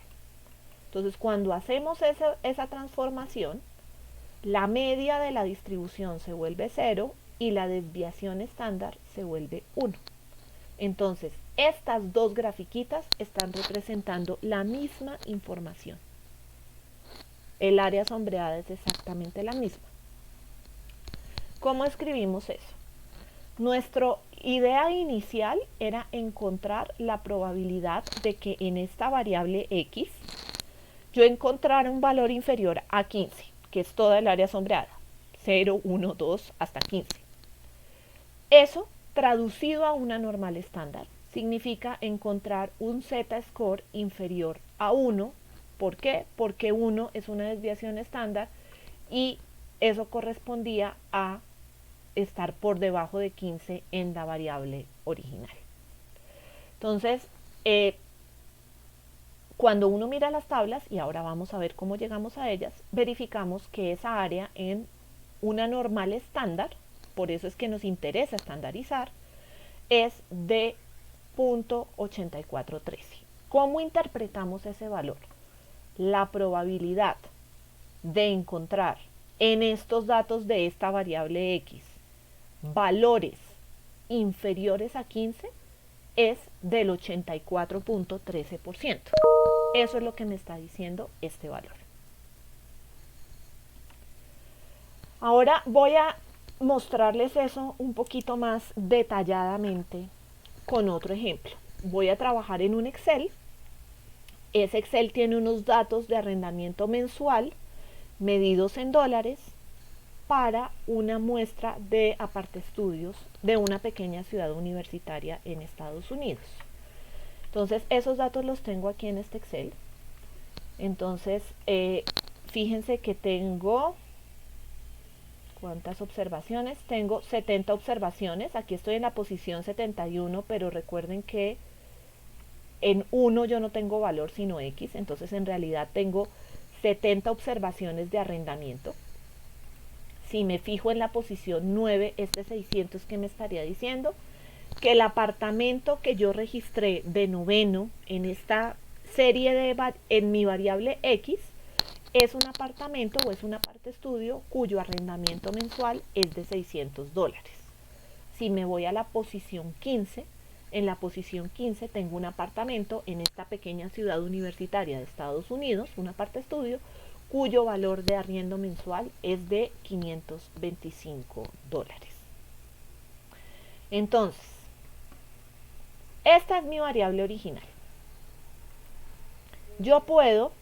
Entonces, cuando hacemos esa transformación, la media de la distribución se vuelve 0 y la desviación estándar se vuelve 1. Entonces, estas dos grafiquitas están representando la misma información. El área sombreada es exactamente la misma. ¿Cómo escribimos eso? Nuestra idea inicial era encontrar la probabilidad de que en esta variable X yo encontrara un valor inferior a 15, que es toda el área sombreada, 0, 1, 2, hasta 15. Eso traducido a una normal estándar, significa encontrar un z-score inferior a 1. ¿Por qué? Porque 1 es una desviación estándar y eso correspondía a estar por debajo de 15 en la variable original. Entonces, cuando uno mira las tablas, y ahora vamos a ver cómo llegamos a ellas, verificamos que esa área en una normal estándar, por eso es que nos interesa estandarizar, es de 0.8413. ¿Cómo interpretamos ese valor? La probabilidad de encontrar en estos datos de esta variable x valores inferiores a 15 es del 84.13%. Eso es lo que me está diciendo este valor. Ahora voy a mostrarles eso un poquito más detalladamente con otro ejemplo. Voy a trabajar en un Excel. Ese Excel tiene unos datos de arrendamiento mensual medidos en dólares para una muestra de apartaestudios de una pequeña ciudad universitaria en Estados Unidos. Entonces, esos datos los tengo aquí en este Excel. Entonces, fíjense que tengo, ¿cuántas observaciones? Tengo 70 observaciones. Aquí estoy en la posición 71, pero recuerden que en 1 yo no tengo valor sino X. Entonces, en realidad tengo 70 observaciones de arrendamiento. Si me fijo en la posición 9, este 600 que me estaría diciendo que el apartamento que yo registré de noveno en esta serie en mi variable X es un apartamento o es un apartaestudio cuyo arrendamiento mensual es de $600. Si me voy a la posición 15, en la posición 15 tengo un apartamento en esta pequeña ciudad universitaria de Estados Unidos, un apartaestudio cuyo valor de arriendo mensual es de $525. Entonces, esta es mi variable original. Yo puedo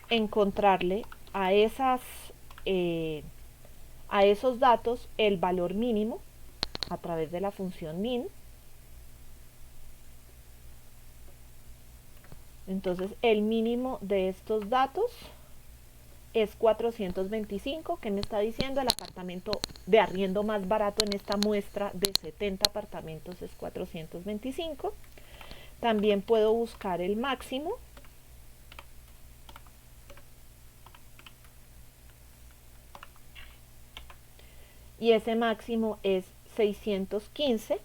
encontrarle a esos datos el valor mínimo a través de la función min. Entonces, el mínimo de estos datos es 425, que me está diciendo el apartamento de arriendo más barato en esta muestra de 70 apartamentos es 425. También puedo buscar el máximo. Y ese máximo es 615.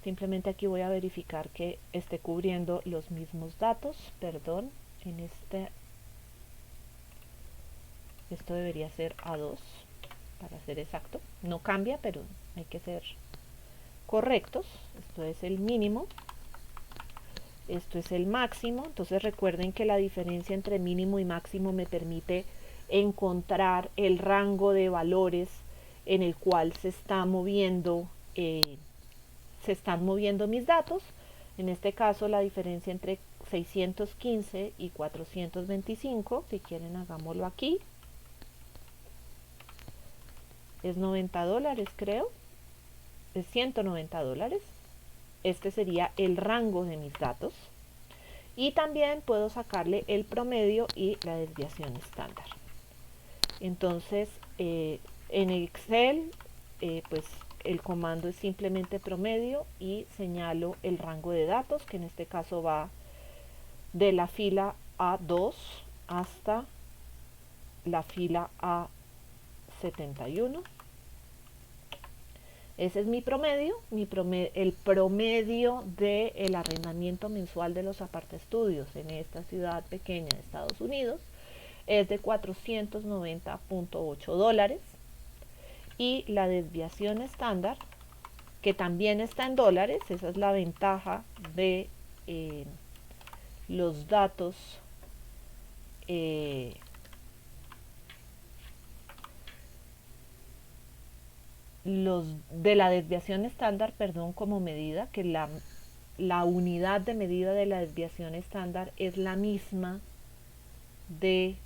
Simplemente aquí voy a verificar que esté cubriendo los mismos datos. Perdón, esto debería ser A2 para ser exacto. No cambia, pero hay que ser correctos. Esto es el mínimo. Esto es el máximo. Entonces recuerden que la diferencia entre mínimo y máximo me permite encontrar el rango de valores en el cual se están moviendo mis datos. En este caso la diferencia entre 615 y 425, si quieren hagámoslo aquí, es $90, creo, es $190. Este sería el rango de mis datos. Y también puedo sacarle el promedio y la desviación estándar. Entonces, en Excel, pues el comando es simplemente promedio y señalo el rango de datos, que en este caso va de la fila A2 hasta la fila A71. Ese es mi promedio, el promedio del arrendamiento mensual de los apartaestudios en esta ciudad pequeña de Estados Unidos es de $490.8. Y la desviación estándar, que también está en dólares, esa es la ventaja de los datos de la desviación estándar, perdón, como medida, que la unidad de medida de la desviación estándar es la misma de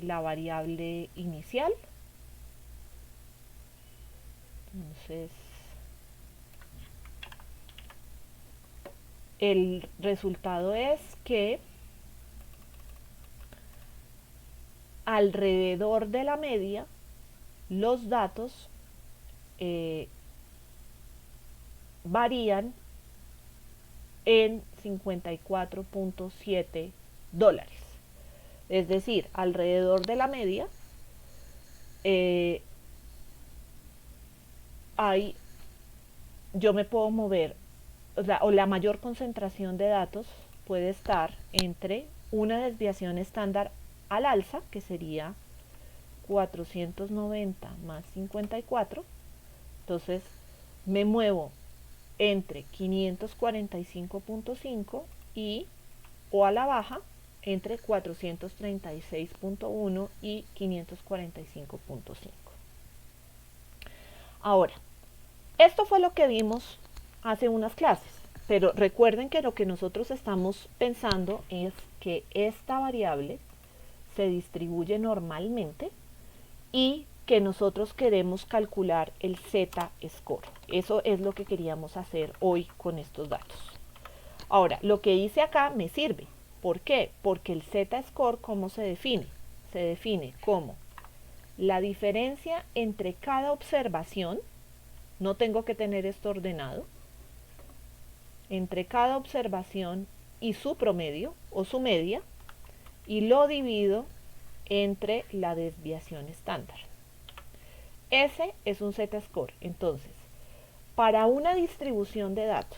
la variable inicial. Entonces, el resultado es que alrededor de la media los datos varían en 54.7 dólares. Es decir, alrededor de la media yo me puedo mover, o la mayor concentración de datos puede estar entre una desviación estándar al alza, que sería 490 más 54. Entonces me muevo entre 545.5 y o a la baja entre 436.1 y 545.5. Ahora, esto fue lo que vimos hace unas clases, pero recuerden que lo que nosotros estamos pensando es que esta variable se distribuye normalmente y que nosotros queremos calcular el z-score. Eso es lo que queríamos hacer hoy con estos datos. Ahora, lo que hice acá me sirve. ¿Por qué? Porque el z-score, ¿cómo se define? Se define como la diferencia entre cada observación, no tengo que tener esto ordenado, entre cada observación y su promedio o su media, y lo divido entre la desviación estándar. Ese es un z-score. Entonces, para una distribución de datos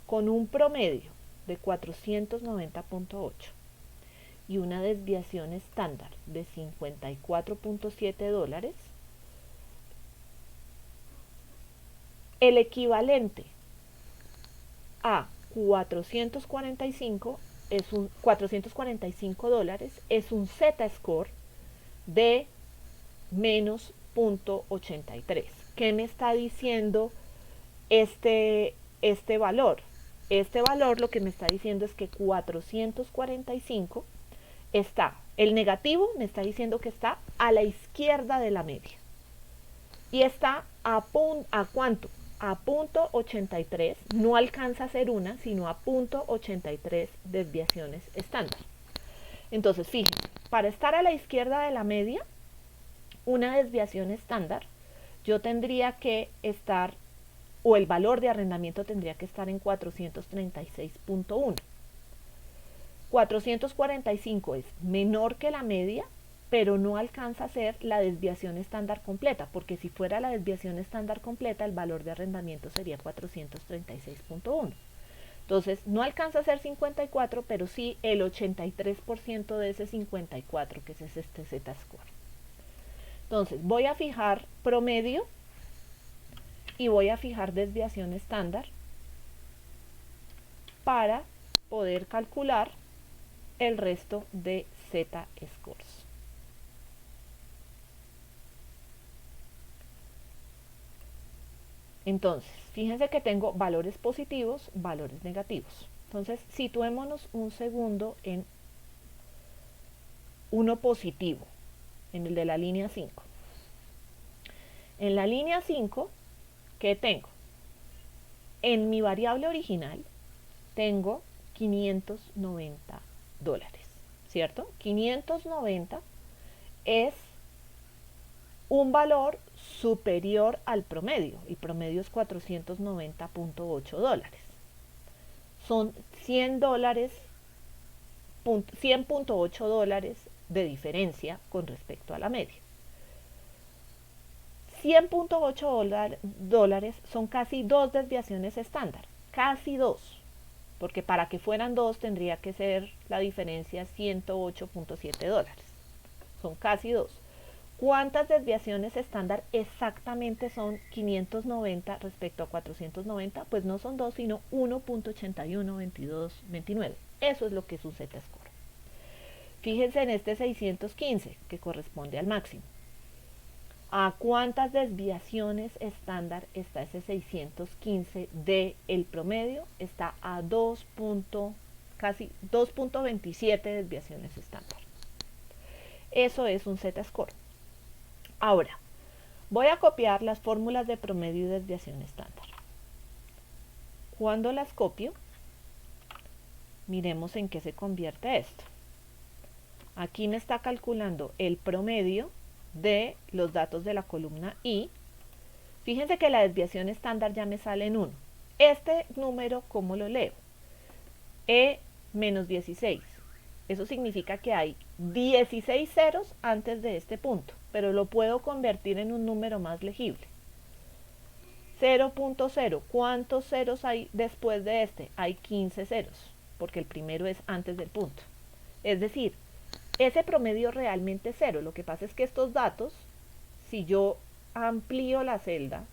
con un promedio de 490.8 y una desviación estándar de 54.7 dólares, el equivalente a 445 dólares es un z-score de menos 0.83. ¿Qué me está diciendo este valor? Este valor lo que me está diciendo es que 445 está, el negativo me está diciendo que está a la izquierda de la media. Y está ¿a cuánto? A 0.83, no alcanza a ser una, sino a 0.83 desviaciones estándar. Entonces, fíjense, para estar a la izquierda de la media, una desviación estándar, yo tendría que estar, o el valor de arrendamiento tendría que estar en 436.1. 445 es menor que la media, pero no alcanza a ser la desviación estándar completa, porque si fuera la desviación estándar completa, el valor de arrendamiento sería 436.1. Entonces, no alcanza a ser 54, pero sí el 83% de ese 54, que es este z-score. Entonces, voy a fijar promedio y voy a fijar desviación estándar para poder calcular el resto de z-scores. Entonces, fíjense que tengo valores positivos, valores negativos. Entonces, situémonos un segundo en uno positivo, en el de la línea 5. En la línea 5, ¿qué tengo? En mi variable original tengo 590 dólares, ¿cierto? 590 es un valor superior al promedio. El promedio es 490.8 dólares. Son 100 dólares, 100.8 dólares de diferencia con respecto a la media. 100.8 dólares son casi dos desviaciones estándar, casi dos, porque para que fueran dos tendría que ser la diferencia 108.7 dólares. Son casi dos. ¿Cuántas desviaciones estándar exactamente son 590 respecto a 490? Pues no son dos, sino 1.81, 22, 29. Eso es lo que es un z-score. Fíjense en este 615, que corresponde al máximo. ¿A cuántas desviaciones estándar está ese 615 del promedio? Está a casi 2.27 desviaciones estándar. Eso es un z-score. Ahora, Voy a copiar las fórmulas de promedio y desviación estándar. Cuando las copio, miremos en qué se convierte esto. Aquí me está calculando el promedio de los datos de la columna I. Fíjense que la desviación estándar ya me sale en 1. Este número, ¿cómo lo leo? E menos 16. Eso significa que hay 16 ceros antes de este punto, pero lo puedo convertir en un número más legible. 0.0. ¿Cuántos ceros hay después de este? Hay 15 ceros, porque el primero es antes del punto. Es decir, ese promedio realmente es 0. Lo que pasa es que estos datos, si yo amplío la celda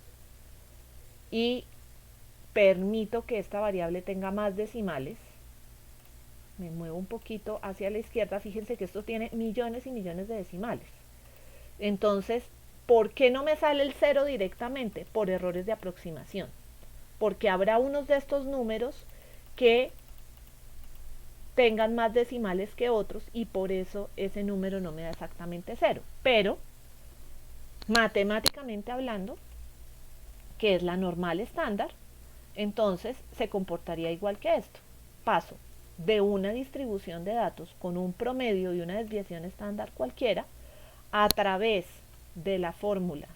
y permito que esta variable tenga más decimales, me muevo un poquito hacia la izquierda, fíjense que esto tiene millones y millones de decimales. Entonces, ¿por qué no me sale el 0 directamente? Por errores de aproximación. Porque habrá unos de estos números que tengan más decimales que otros y por eso ese número no me da exactamente 0. Pero, matemáticamente hablando, que es la normal estándar, entonces se comportaría igual que esto. Paso de una distribución de datos con un promedio y una desviación estándar cualquiera a través de la fórmula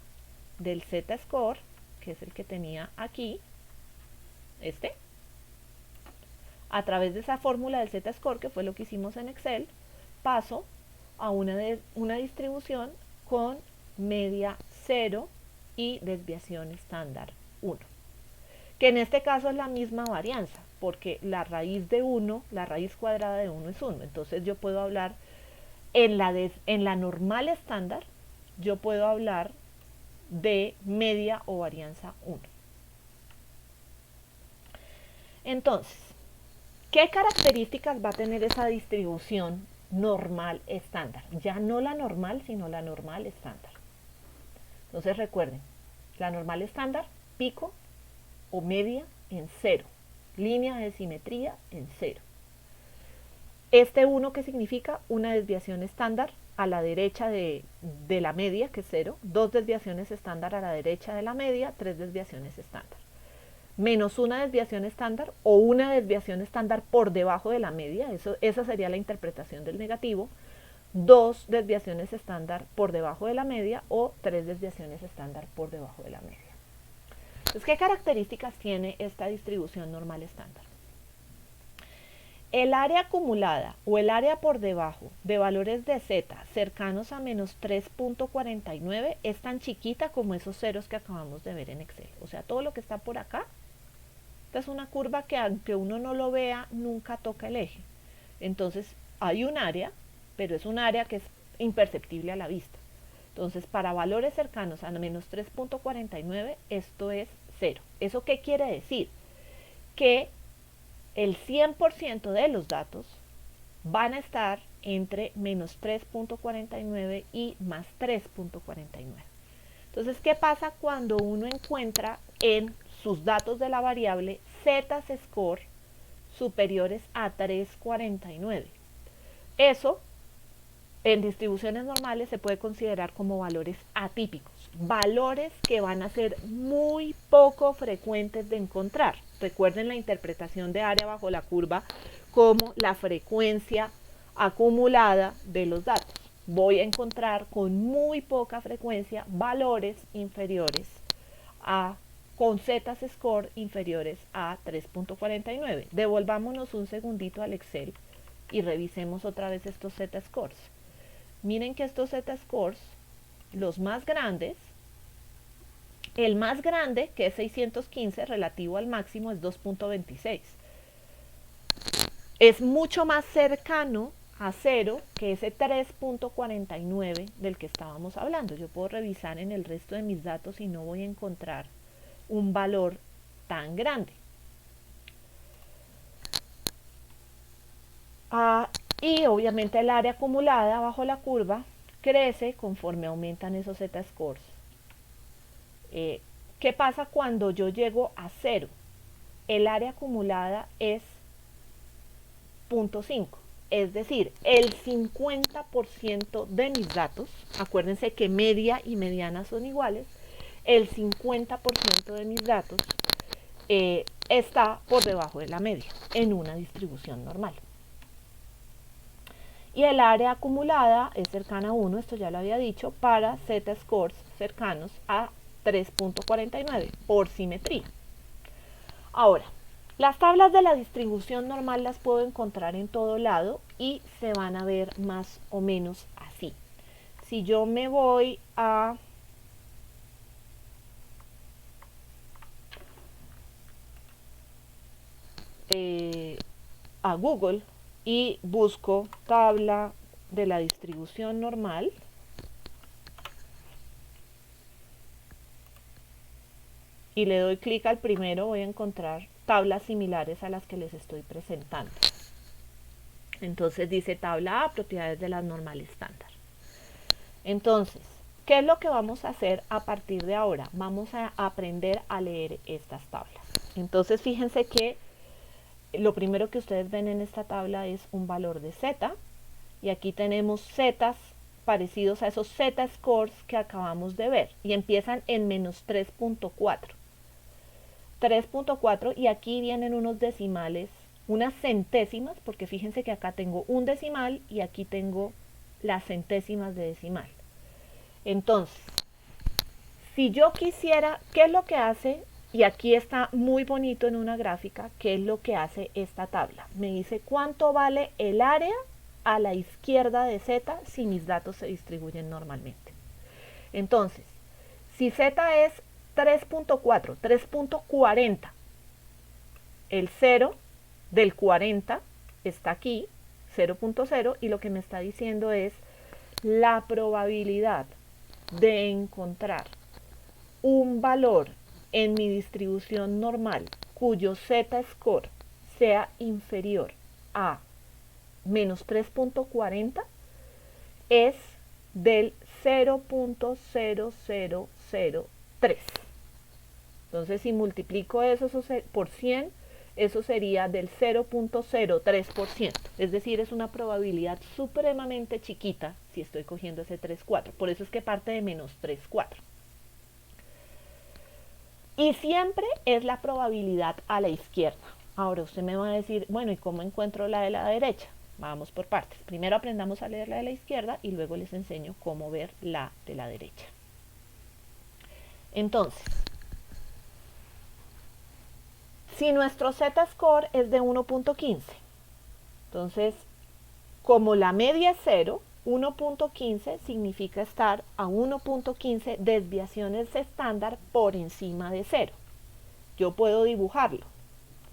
del z-score, que es el que tenía aquí, a través de esa fórmula del z-score, que fue lo que hicimos en Excel, paso a una distribución con media 0 y desviación estándar 1. Que en este caso es la misma varianza, porque la raíz de 1, la raíz cuadrada de 1 es 1. Entonces yo puedo hablar, en la normal estándar, yo puedo hablar de media o varianza 1. Entonces, ¿qué características va a tener esa distribución normal estándar? Ya no la normal, sino la normal estándar. Entonces recuerden, la normal estándar, pico o media en 0, línea de simetría en 0. Este 1, ¿qué significa? Una desviación estándar a la derecha de la media, que es 0, 2 desviaciones estándar a la derecha de la media, 3 desviaciones estándar. Menos una desviación estándar o una desviación estándar por debajo de la media, esa sería la interpretación del negativo, 2 desviaciones estándar por debajo de la media o 3 desviaciones estándar por debajo de la media. Entonces, ¿qué características tiene esta distribución normal estándar? El área acumulada o el área por debajo de valores de z cercanos a menos 3.49 es tan chiquita como esos ceros que acabamos de ver en Excel. O sea, todo lo que está por acá, esta es una curva que aunque uno no lo vea, nunca toca el eje. Entonces, hay un área, pero es un área que es imperceptible a la vista. Entonces, para valores cercanos a menos 3.49, esto es 0. ¿Eso qué quiere decir? Que el 100% de los datos van a estar entre menos 3.49 y más 3.49. Entonces, ¿qué pasa cuando uno encuentra en sus datos de la variable z-score superiores a 3.49? Eso en distribuciones normales se puede considerar como valores atípicos, valores que van a ser muy poco frecuentes de encontrar. Recuerden la interpretación de área bajo la curva como la frecuencia acumulada de los datos. Voy a encontrar con muy poca frecuencia valores inferiores con z-score inferiores a 3.49. Devolvámonos un segundito al Excel y revisemos otra vez estos z-scores. Miren que estos z-scores, los más grandes, el más grande, que es 615, relativo al máximo, es 2.26. Es mucho más cercano a 0 que ese 3.49 del que estábamos hablando. Yo puedo revisar en el resto de mis datos y no voy a encontrar un valor tan grande. Y obviamente el área acumulada bajo la curva crece conforme aumentan esos z-scores. ¿Qué pasa cuando yo llego a 0? El área acumulada es 0.5. es decir, el 50% de mis datos, acuérdense que media y mediana son iguales, el 50% de mis datos está por debajo de la media en una distribución normal. Y el área acumulada es cercana a 1, esto ya lo había dicho, para z-scores cercanos a 3.49 por simetría. Ahora, las tablas de la distribución normal las puedo encontrar en todo lado y se van a ver más o menos así. Si yo me voy a Google y busco tabla de la distribución normal, y le doy clic al primero, voy a encontrar tablas similares a las que les estoy presentando. Entonces dice tabla A, propiedades de la normal estándar. Entonces, ¿qué es lo que vamos a hacer a partir de ahora? Vamos a aprender a leer estas tablas. Entonces, fíjense que lo primero que ustedes ven en esta tabla es un valor de z, y aquí tenemos zetas parecidos a esos z-scores que acabamos de ver, y empiezan en menos 3.4. 3.4, y aquí vienen unos decimales, unas centésimas, porque fíjense que acá tengo un decimal y aquí tengo las centésimas de decimal. Entonces, si yo quisiera, ¿qué es lo que hace? Y aquí está muy bonito en una gráfica, ¿qué es lo que hace esta tabla? Me dice cuánto vale el área a la izquierda de z si mis datos se distribuyen normalmente. Entonces, si z es 3.4, 3.40, el 0 del 40 está aquí, 0.0, y lo que me está diciendo es la probabilidad de encontrar un valor en mi distribución normal cuyo z-score sea inferior a menos 3.40 es del 0.0003. Entonces, si multiplico eso por 100, eso sería del 0.03%. Es decir, es una probabilidad supremamente chiquita si estoy cogiendo ese 3,4. Por eso es que parte de menos 3,4. Y siempre es la probabilidad a la izquierda. Ahora usted me va a decir, bueno, ¿y cómo encuentro la de la derecha? Vamos por partes. Primero aprendamos a leer la de la izquierda y luego les enseño cómo ver la de la derecha. Entonces, si nuestro z-score es de 1.15, entonces, como la media es 0, 1.15 significa estar a 1.15 desviaciones estándar por encima de 0. Yo puedo dibujarlo,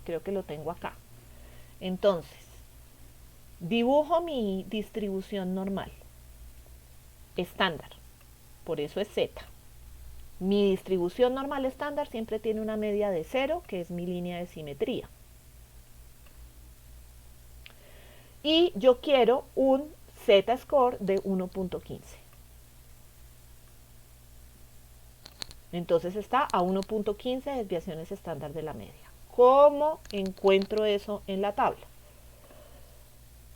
creo que lo tengo acá. Entonces, dibujo mi distribución normal, estándar, por eso es z. Mi distribución normal estándar siempre tiene una media de 0, que es mi línea de simetría. Y yo quiero un z-score de 1.15. Entonces está a 1.15 desviaciones estándar de la media. ¿Cómo encuentro eso en la tabla?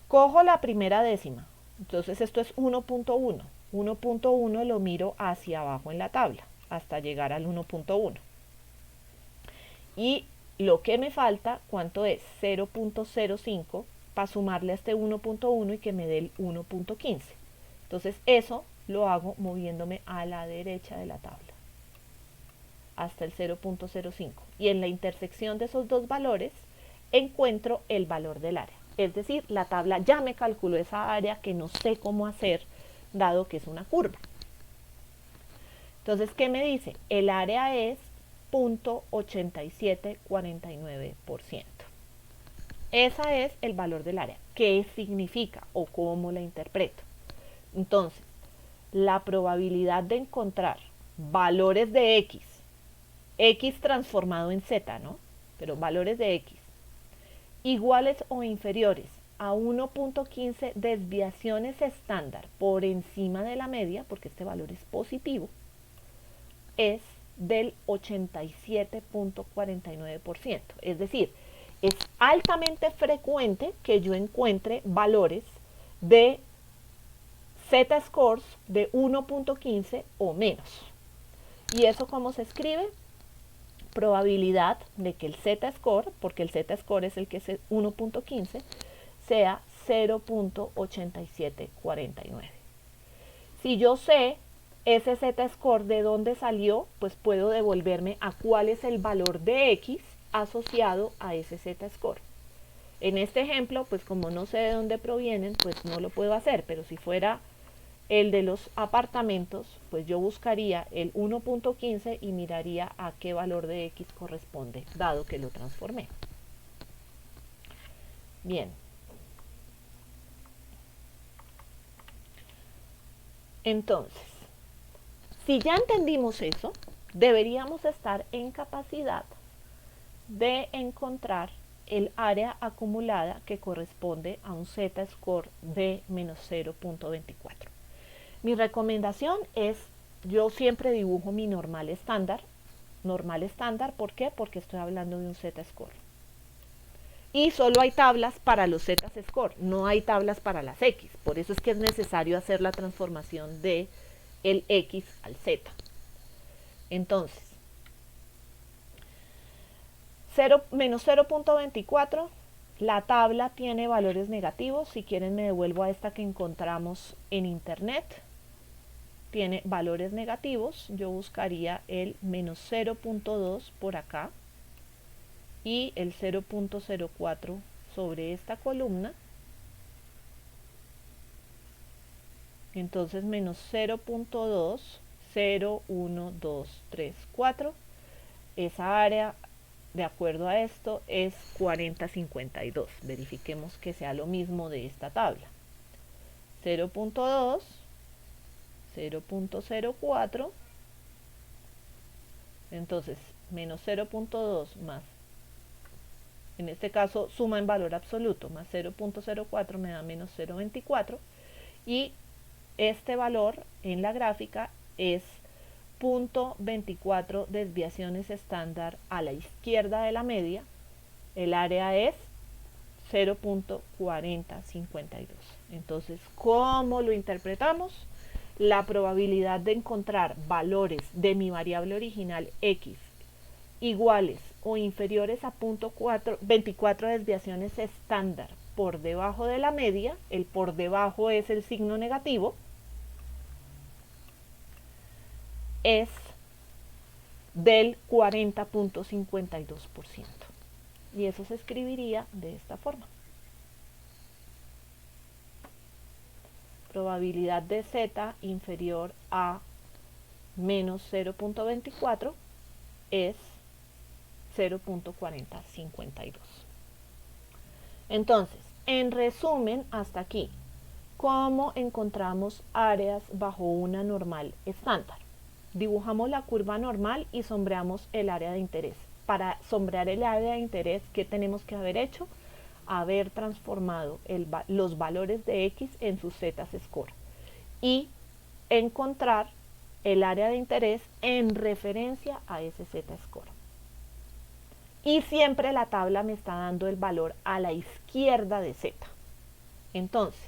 Cojo la primera décima. Entonces esto es 1.1. 1.1 lo miro hacia abajo en la tabla, hasta llegar al 1.1. Y lo que me falta, ¿cuánto es? 0.05 para sumarle a este 1.1 y que me dé el 1.15. Entonces eso lo hago moviéndome a la derecha de la tabla hasta el 0.05. Y en la intersección de esos dos valores encuentro el valor del área. Es decir, la tabla ya me calculó esa área que no sé cómo hacer, dado que es una curva. Entonces, ¿qué me dice? El área es 0.8749%. Ese es el valor del área. ¿Qué significa o cómo la interpreto? Entonces, la probabilidad de encontrar valores de x transformado en z, ¿no? Pero valores de x, iguales o inferiores a 1.15 desviaciones estándar por encima de la media, porque este valor es positivo, es del 87.49%. Es decir, es altamente frecuente que yo encuentre valores de z-scores de 1.15 o menos. ¿Y eso cómo se escribe? Probabilidad de que el z-score, porque el z-score es el que es 1.15, sea 0.8749. Si yo sé ese z-score de dónde salió, pues puedo devolverme a cuál es el valor de x asociado a ese z-score. En este ejemplo, pues como no sé de dónde provienen, pues no lo puedo hacer, pero si fuera el de los apartamentos, pues yo buscaría el 1.15 y miraría a qué valor de x corresponde, dado que lo transformé. Bien. Entonces, si ya entendimos eso, deberíamos estar en capacidad de encontrar el área acumulada que corresponde a un z-score de menos 0.24. Mi recomendación es, yo siempre dibujo mi normal estándar. Normal estándar, ¿por qué? Porque estoy hablando de un z-score. Y solo hay tablas para los z-score, no hay tablas para las x. Por eso es que es necesario hacer la transformación de el x al z. Entonces, menos 0.24, la tabla tiene valores negativos. Si quieren me devuelvo a esta que encontramos en internet. Tiene valores negativos. Yo buscaría el menos 0.2 por acá y el 0.04 sobre esta columna. Entonces menos 0.2, 0, 1, 2, 3, 4. Esa área, de acuerdo a esto, es 4052. Verifiquemos que sea lo mismo de esta tabla. 0.2, 0.04. Entonces, menos 0.2 más, en este caso suma en valor absoluto, más 0.04 me da menos 0.24. Y este valor en la gráfica es 0.24 desviaciones estándar a la izquierda de la media. El área es 0.4052. Entonces, ¿cómo lo interpretamos? La probabilidad de encontrar valores de mi variable original x iguales o inferiores a 0.24 desviaciones estándar por debajo de la media, el por debajo es el signo negativo, es del 40.52%. Y eso se escribiría de esta forma. Probabilidad de z inferior a menos 0.24 es 0.4052. Entonces, en resumen, hasta aquí, ¿cómo encontramos áreas bajo una normal estándar? Dibujamos la curva normal y sombreamos el área de interés. Para sombrear el área de interés, ¿qué tenemos que haber hecho? Haber transformado los valores de x en sus z-score y encontrar el área de interés en referencia a ese z-score. Y siempre la tabla me está dando el valor a la izquierda de z. Entonces,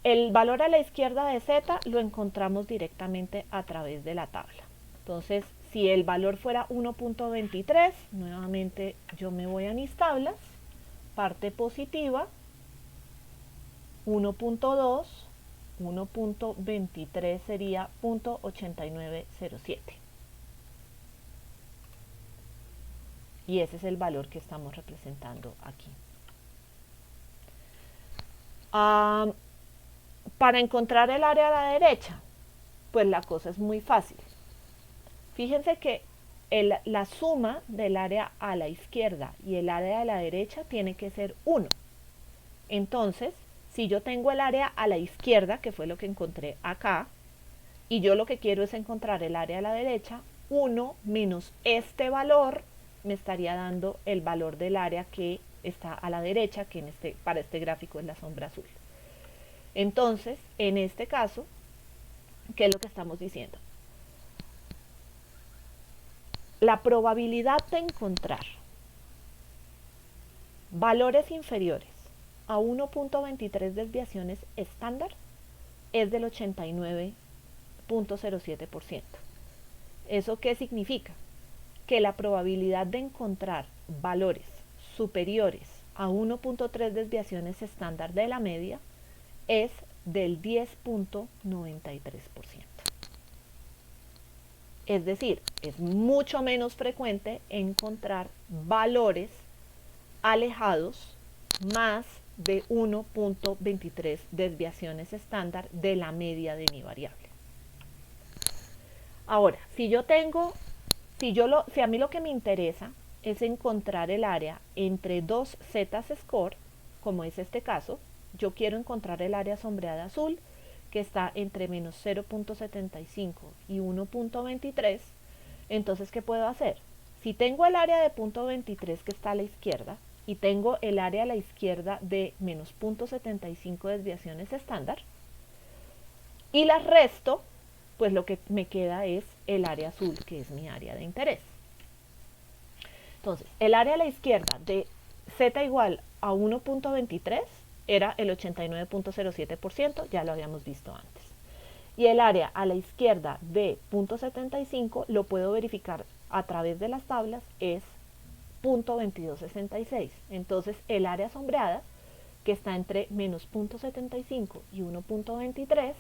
el valor a la izquierda de z lo encontramos directamente a través de la tabla. Entonces, si el valor fuera 1.23, nuevamente yo me voy a mis tablas, parte positiva, 1.2, 1.23 sería 0.8907. Y ese es el valor que estamos representando aquí. Para encontrar el área a la derecha, pues la cosa es muy fácil. Fíjense que la suma del área a la izquierda y el área a la derecha tiene que ser 1. Entonces, si yo tengo el área a la izquierda, que fue lo que encontré acá, y yo lo que quiero es encontrar el área a la derecha, 1 menos este valor me estaría dando el valor del área que está a la derecha, que para este gráfico es la sombra azul. Entonces, en este caso, ¿qué es lo que estamos diciendo? La probabilidad de encontrar Valores inferiores a 1.23 desviaciones estándar es del 89.07%. ¿Eso qué significa? Que la probabilidad de encontrar valores superiores a 1.3 desviaciones estándar de la media es del 10.93%. Es decir, es mucho menos frecuente encontrar valores alejados más de 1.23 desviaciones estándar de la media de mi variable. Ahora, si a mí lo que me interesa es encontrar el área entre dos z-score, como es este caso, yo quiero encontrar el área sombreada azul, que está entre menos 0.75 y 1.23, entonces, ¿qué puedo hacer? Si tengo el área de 0.23 que está a la izquierda y tengo el área a la izquierda de menos 0.75 desviaciones estándar y las resto, pues lo que me queda es el área azul, que es mi área de interés. Entonces, el área a la izquierda de z igual a 1.23 era el 89.07%, ya lo habíamos visto antes. Y el área a la izquierda de 0.75 lo puedo verificar a través de las tablas, es 0.2266. Entonces el área sombreada, que está entre menos 0.75 y 1.23,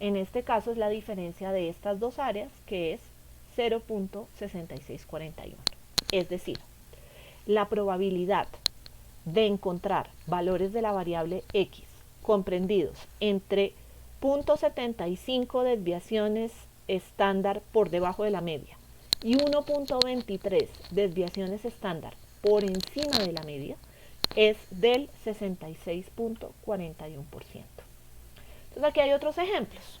en este caso es la diferencia de estas dos áreas, que es 0.6641. Es decir, la probabilidad de encontrar valores de la variable x comprendidos entre 0.75 desviaciones estándar por debajo de la media y 1.23 desviaciones estándar por encima de la media es del 66.41%. Entonces aquí hay otros ejemplos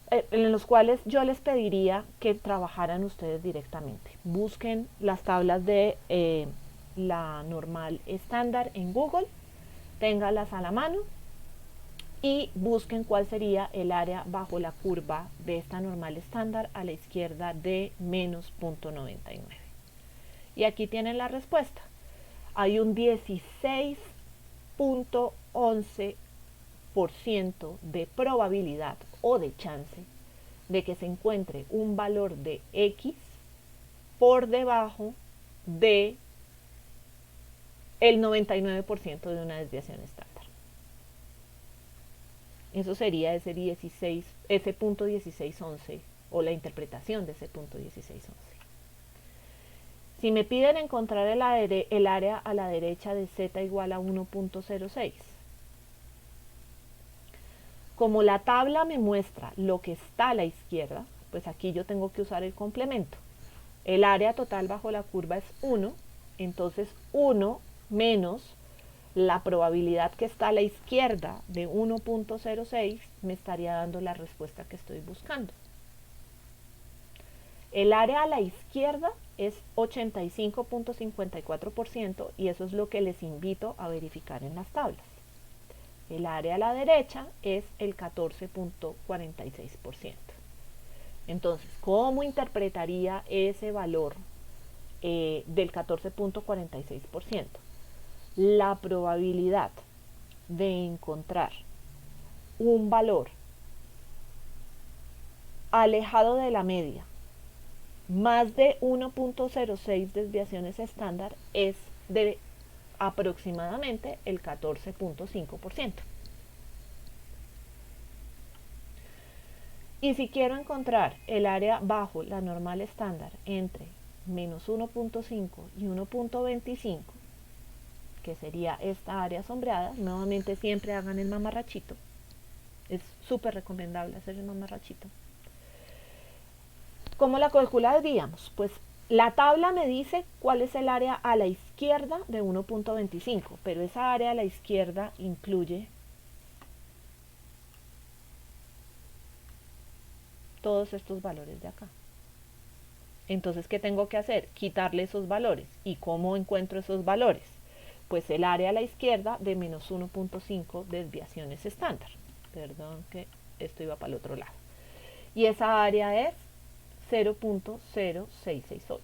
en los cuales yo les pediría que trabajaran ustedes directamente. Busquen las tablas de la normal estándar en Google, téngalas a la mano y busquen cuál sería el área bajo la curva de esta normal estándar a la izquierda de menos 0.99. Y aquí tienen la respuesta. Hay un 16.11% de probabilidad o de chance de que se encuentre un valor de x por debajo de el 99% de una desviación estándar. Eso sería ese punto 1611 o la interpretación de ese punto 1611. Si me piden encontrar el área a la derecha de z igual a 1.06, como la tabla me muestra lo que está a la izquierda, pues aquí yo tengo que usar el complemento. El área total bajo la curva es 1, entonces 1 menos la probabilidad que está a la izquierda de 1.06 me estaría dando la respuesta que estoy buscando. El área a la izquierda es 85.54% y eso es lo que les invito a verificar en las tablas. El área a la derecha es el 14.46%. Entonces, ¿cómo interpretaría ese valor del 14.46%? La probabilidad de encontrar un valor alejado de la media más de 1.06 desviaciones estándar es de aproximadamente el 14.5%. Y si quiero encontrar el área bajo la normal estándar entre menos 1.5 y 1.25, que sería esta área sombreada, nuevamente siempre hagan el mamarrachito. Es súper recomendable hacer el mamarrachito. ¿Cómo la calcularíamos? Pues la tabla me dice cuál es el área a la izquierda de 1.25, pero esa área a la izquierda incluye todos estos valores de acá. Entonces, ¿qué tengo que hacer? Quitarle esos valores. ¿Y cómo encuentro esos valores? Pues el área a la izquierda de menos 1.5 desviaciones estándar. Perdón que esto iba para el otro lado. Y esa área es 0.0668.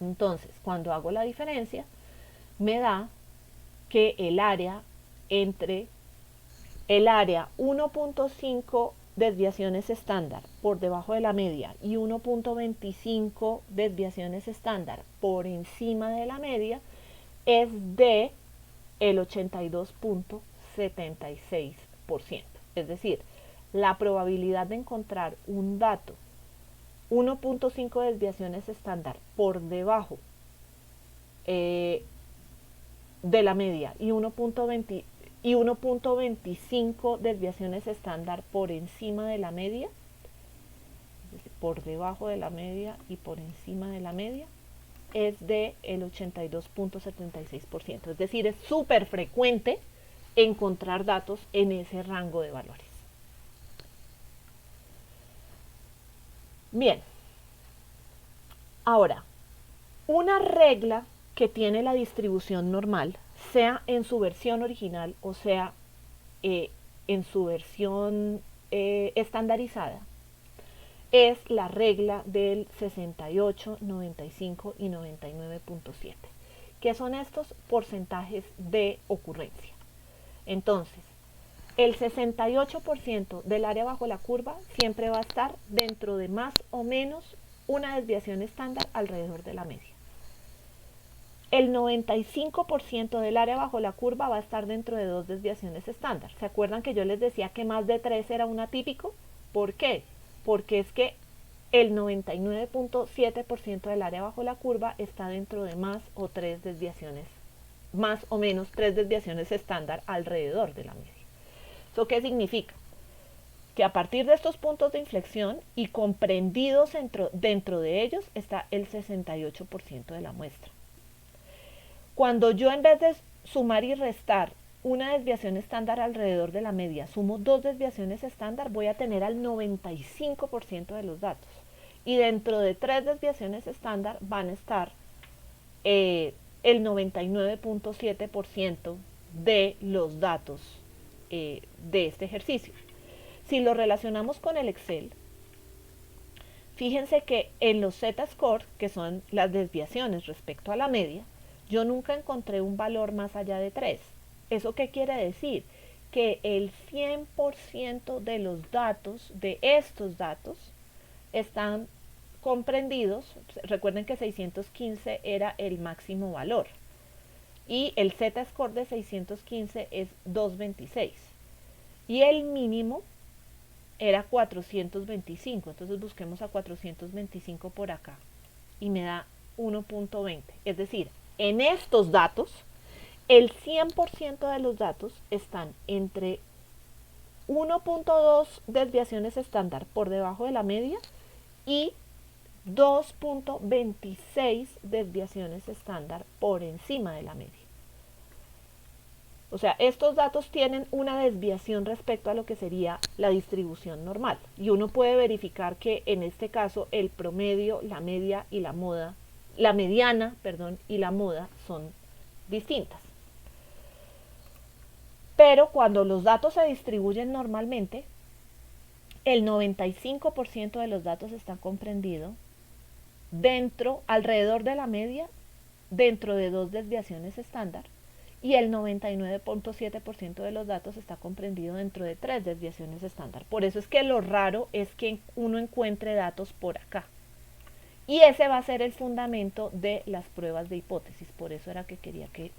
Entonces, cuando hago la diferencia, me da que el área entre el área 1.5 desviaciones estándar por debajo de la media y 1.25 desviaciones estándar por encima de la media es de el 82.76%. Es decir, la probabilidad de encontrar un dato 1.5 desviaciones estándar por debajo de la media y 1.25 desviaciones estándar por encima de la media, es decir, por debajo de la media y por encima de la media, es de el 82.76%. Es decir, es súper frecuente encontrar datos en ese rango de valores. Bien, ahora, una regla que tiene la distribución normal, sea en su versión original o sea en su versión estandarizada, es la regla del 68, 95 y 99.7, que son estos porcentajes de ocurrencia. Entonces, el 68% del área bajo la curva siempre va a estar dentro de más o menos una desviación estándar alrededor de la media. El 95% del área bajo la curva va a estar dentro de dos desviaciones estándar. ¿Se acuerdan que yo les decía que más de 3 era un atípico? ¿Por qué? Porque es que el 99.7% del área bajo la curva está dentro de más o menos 3 desviaciones estándar alrededor de la media. ¿Eso qué significa? Que a partir de estos puntos de inflexión y comprendidos dentro de ellos está el 68% de la muestra. Cuando yo, en vez de sumar y restar una desviación estándar alrededor de la media, sumo dos desviaciones estándar, voy a tener al 95% de los datos. Y dentro de 3 desviaciones estándar van a estar el 99.7% de los datos de este ejercicio. Si lo relacionamos con el Excel, fíjense que en los Z-score, que son las desviaciones respecto a la media, yo nunca encontré un valor más allá de 3. ¿Eso qué quiere decir? Que el 100% de los datos, de estos datos, están comprendidos. Recuerden que 615 era el máximo valor y el Z-score de 615 es 226 y el mínimo era 425. Entonces busquemos a 425 por acá y me da 1.20. Es decir, en estos datos, el 100% de los datos están entre 1.2 desviaciones estándar por debajo de la media y 2.26 desviaciones estándar por encima de la media. O sea, estos datos tienen una desviación respecto a lo que sería la distribución normal. Y uno puede verificar que en este caso el promedio, la media y la moda, la mediana, perdón, y la moda son distintas. Pero cuando los datos se distribuyen normalmente, el 95% de los datos están comprendidos alrededor de la media, dentro de dos desviaciones estándar, y el 99.7% de los datos está comprendido dentro de 3 desviaciones estándar. Por eso es que lo raro es que uno encuentre datos por acá. Y ese va a ser el fundamento de las pruebas de hipótesis. Por eso era que quería que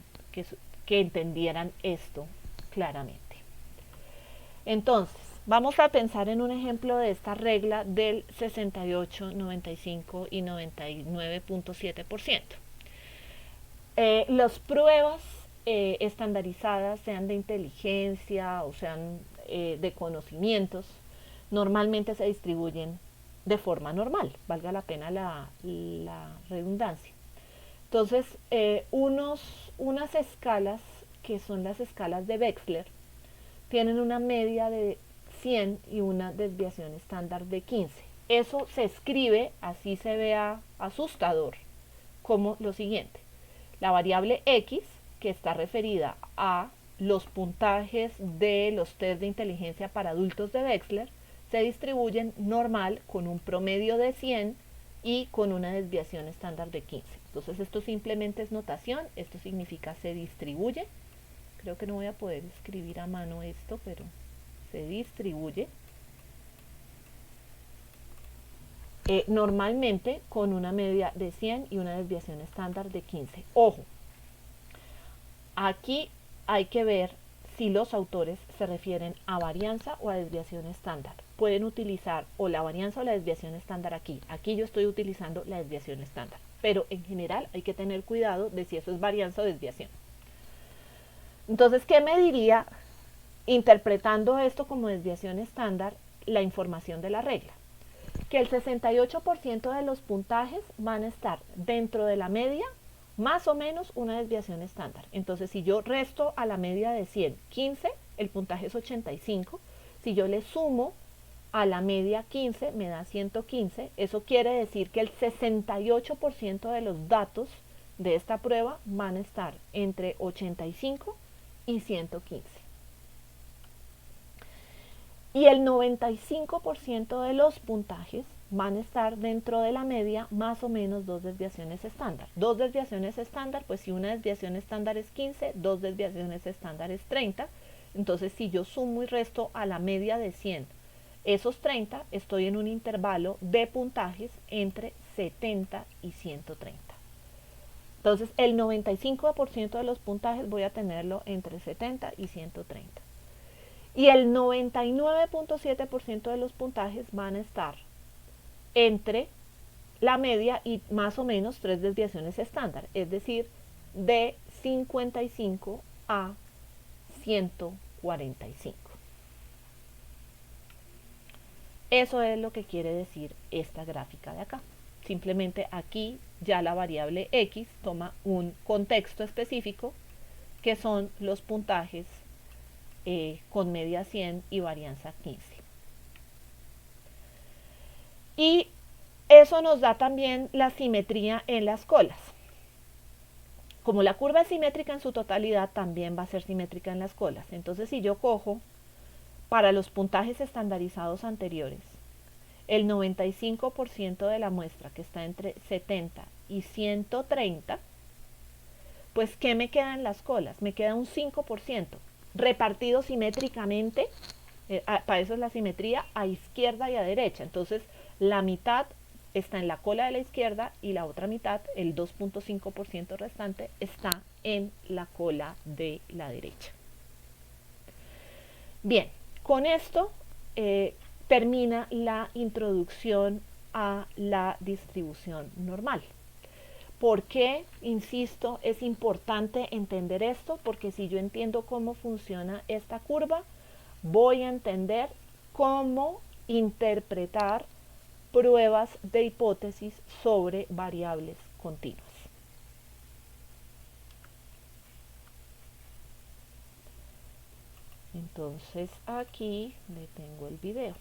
entendieran esto claramente. Entonces, vamos a pensar en un ejemplo de esta regla del 68, 95 y 99.7%. Las pruebas estandarizadas, sean de inteligencia o sean de conocimientos, normalmente se distribuyen de forma normal, valga la pena la redundancia. Entonces, unas escalas, que son las escalas de Wechsler, tienen una media de 100 y una desviación estándar de 15. Eso se escribe, así se vea asustador, como lo siguiente: la variable X, que está referida a los puntajes de los test de inteligencia para adultos de Wechsler, se distribuyen normal con un promedio de 100 y con una desviación estándar de 15. Entonces esto simplemente es notación, esto significa se distribuye. Creo que no voy a poder escribir a mano esto, pero se distribuye. Normalmente con una media de 100 y una desviación estándar de 15. Ojo, aquí hay que ver si los autores se refieren a varianza o a desviación estándar. Pueden utilizar o la varianza o la desviación estándar aquí. Aquí yo estoy utilizando la desviación estándar. Pero en general hay que tener cuidado de si eso es varianza o desviación. Entonces, ¿qué me diría interpretando esto como desviación estándar la información de la regla? Que el 68% de los puntajes van a estar dentro de la media más o menos una desviación estándar. Entonces, si yo resto a la media de 100 15, el puntaje es 85. Si yo le sumo a la media 15, me da 115. Eso quiere decir que el 68% de los datos de esta prueba van a estar entre 85 y 115. Y el 95% de los puntajes van a estar dentro de la media más o menos dos desviaciones estándar. Dos desviaciones estándar, pues si una desviación estándar es 15, dos desviaciones estándar es 30. Entonces si yo sumo y resto a la media de 100 esos 30, estoy en un intervalo de puntajes entre 70 y 130. Entonces el 95% de los puntajes voy a tenerlo entre 70 y 130. Y el 99.7% de los puntajes van a estar entre la media y más o menos tres desviaciones estándar, es decir, de 55 a 145. Eso es lo que quiere decir esta gráfica de acá. Simplemente aquí ya la variable X toma un contexto específico que son los puntajes con media 100 y varianza 15. Y eso nos da también la simetría en las colas. Como la curva es simétrica en su totalidad, también va a ser simétrica en las colas. Entonces, si yo cojo para los puntajes estandarizados anteriores, el 95% de la muestra que está entre 70 y 130, pues ¿qué me queda en las colas? Me queda un 5%, repartido simétricamente, para eso es la simetría, a izquierda y a derecha. Entonces, la mitad está en la cola de la izquierda y la otra mitad, el 2.5% restante, está en la cola de la derecha. Bien, con esto termina la introducción a la distribución normal. ¿Por qué, insisto, es importante entender esto? Porque si yo entiendo cómo funciona esta curva, voy a entender cómo interpretar pruebas de hipótesis sobre variables continuas. Entonces aquí detengo el video.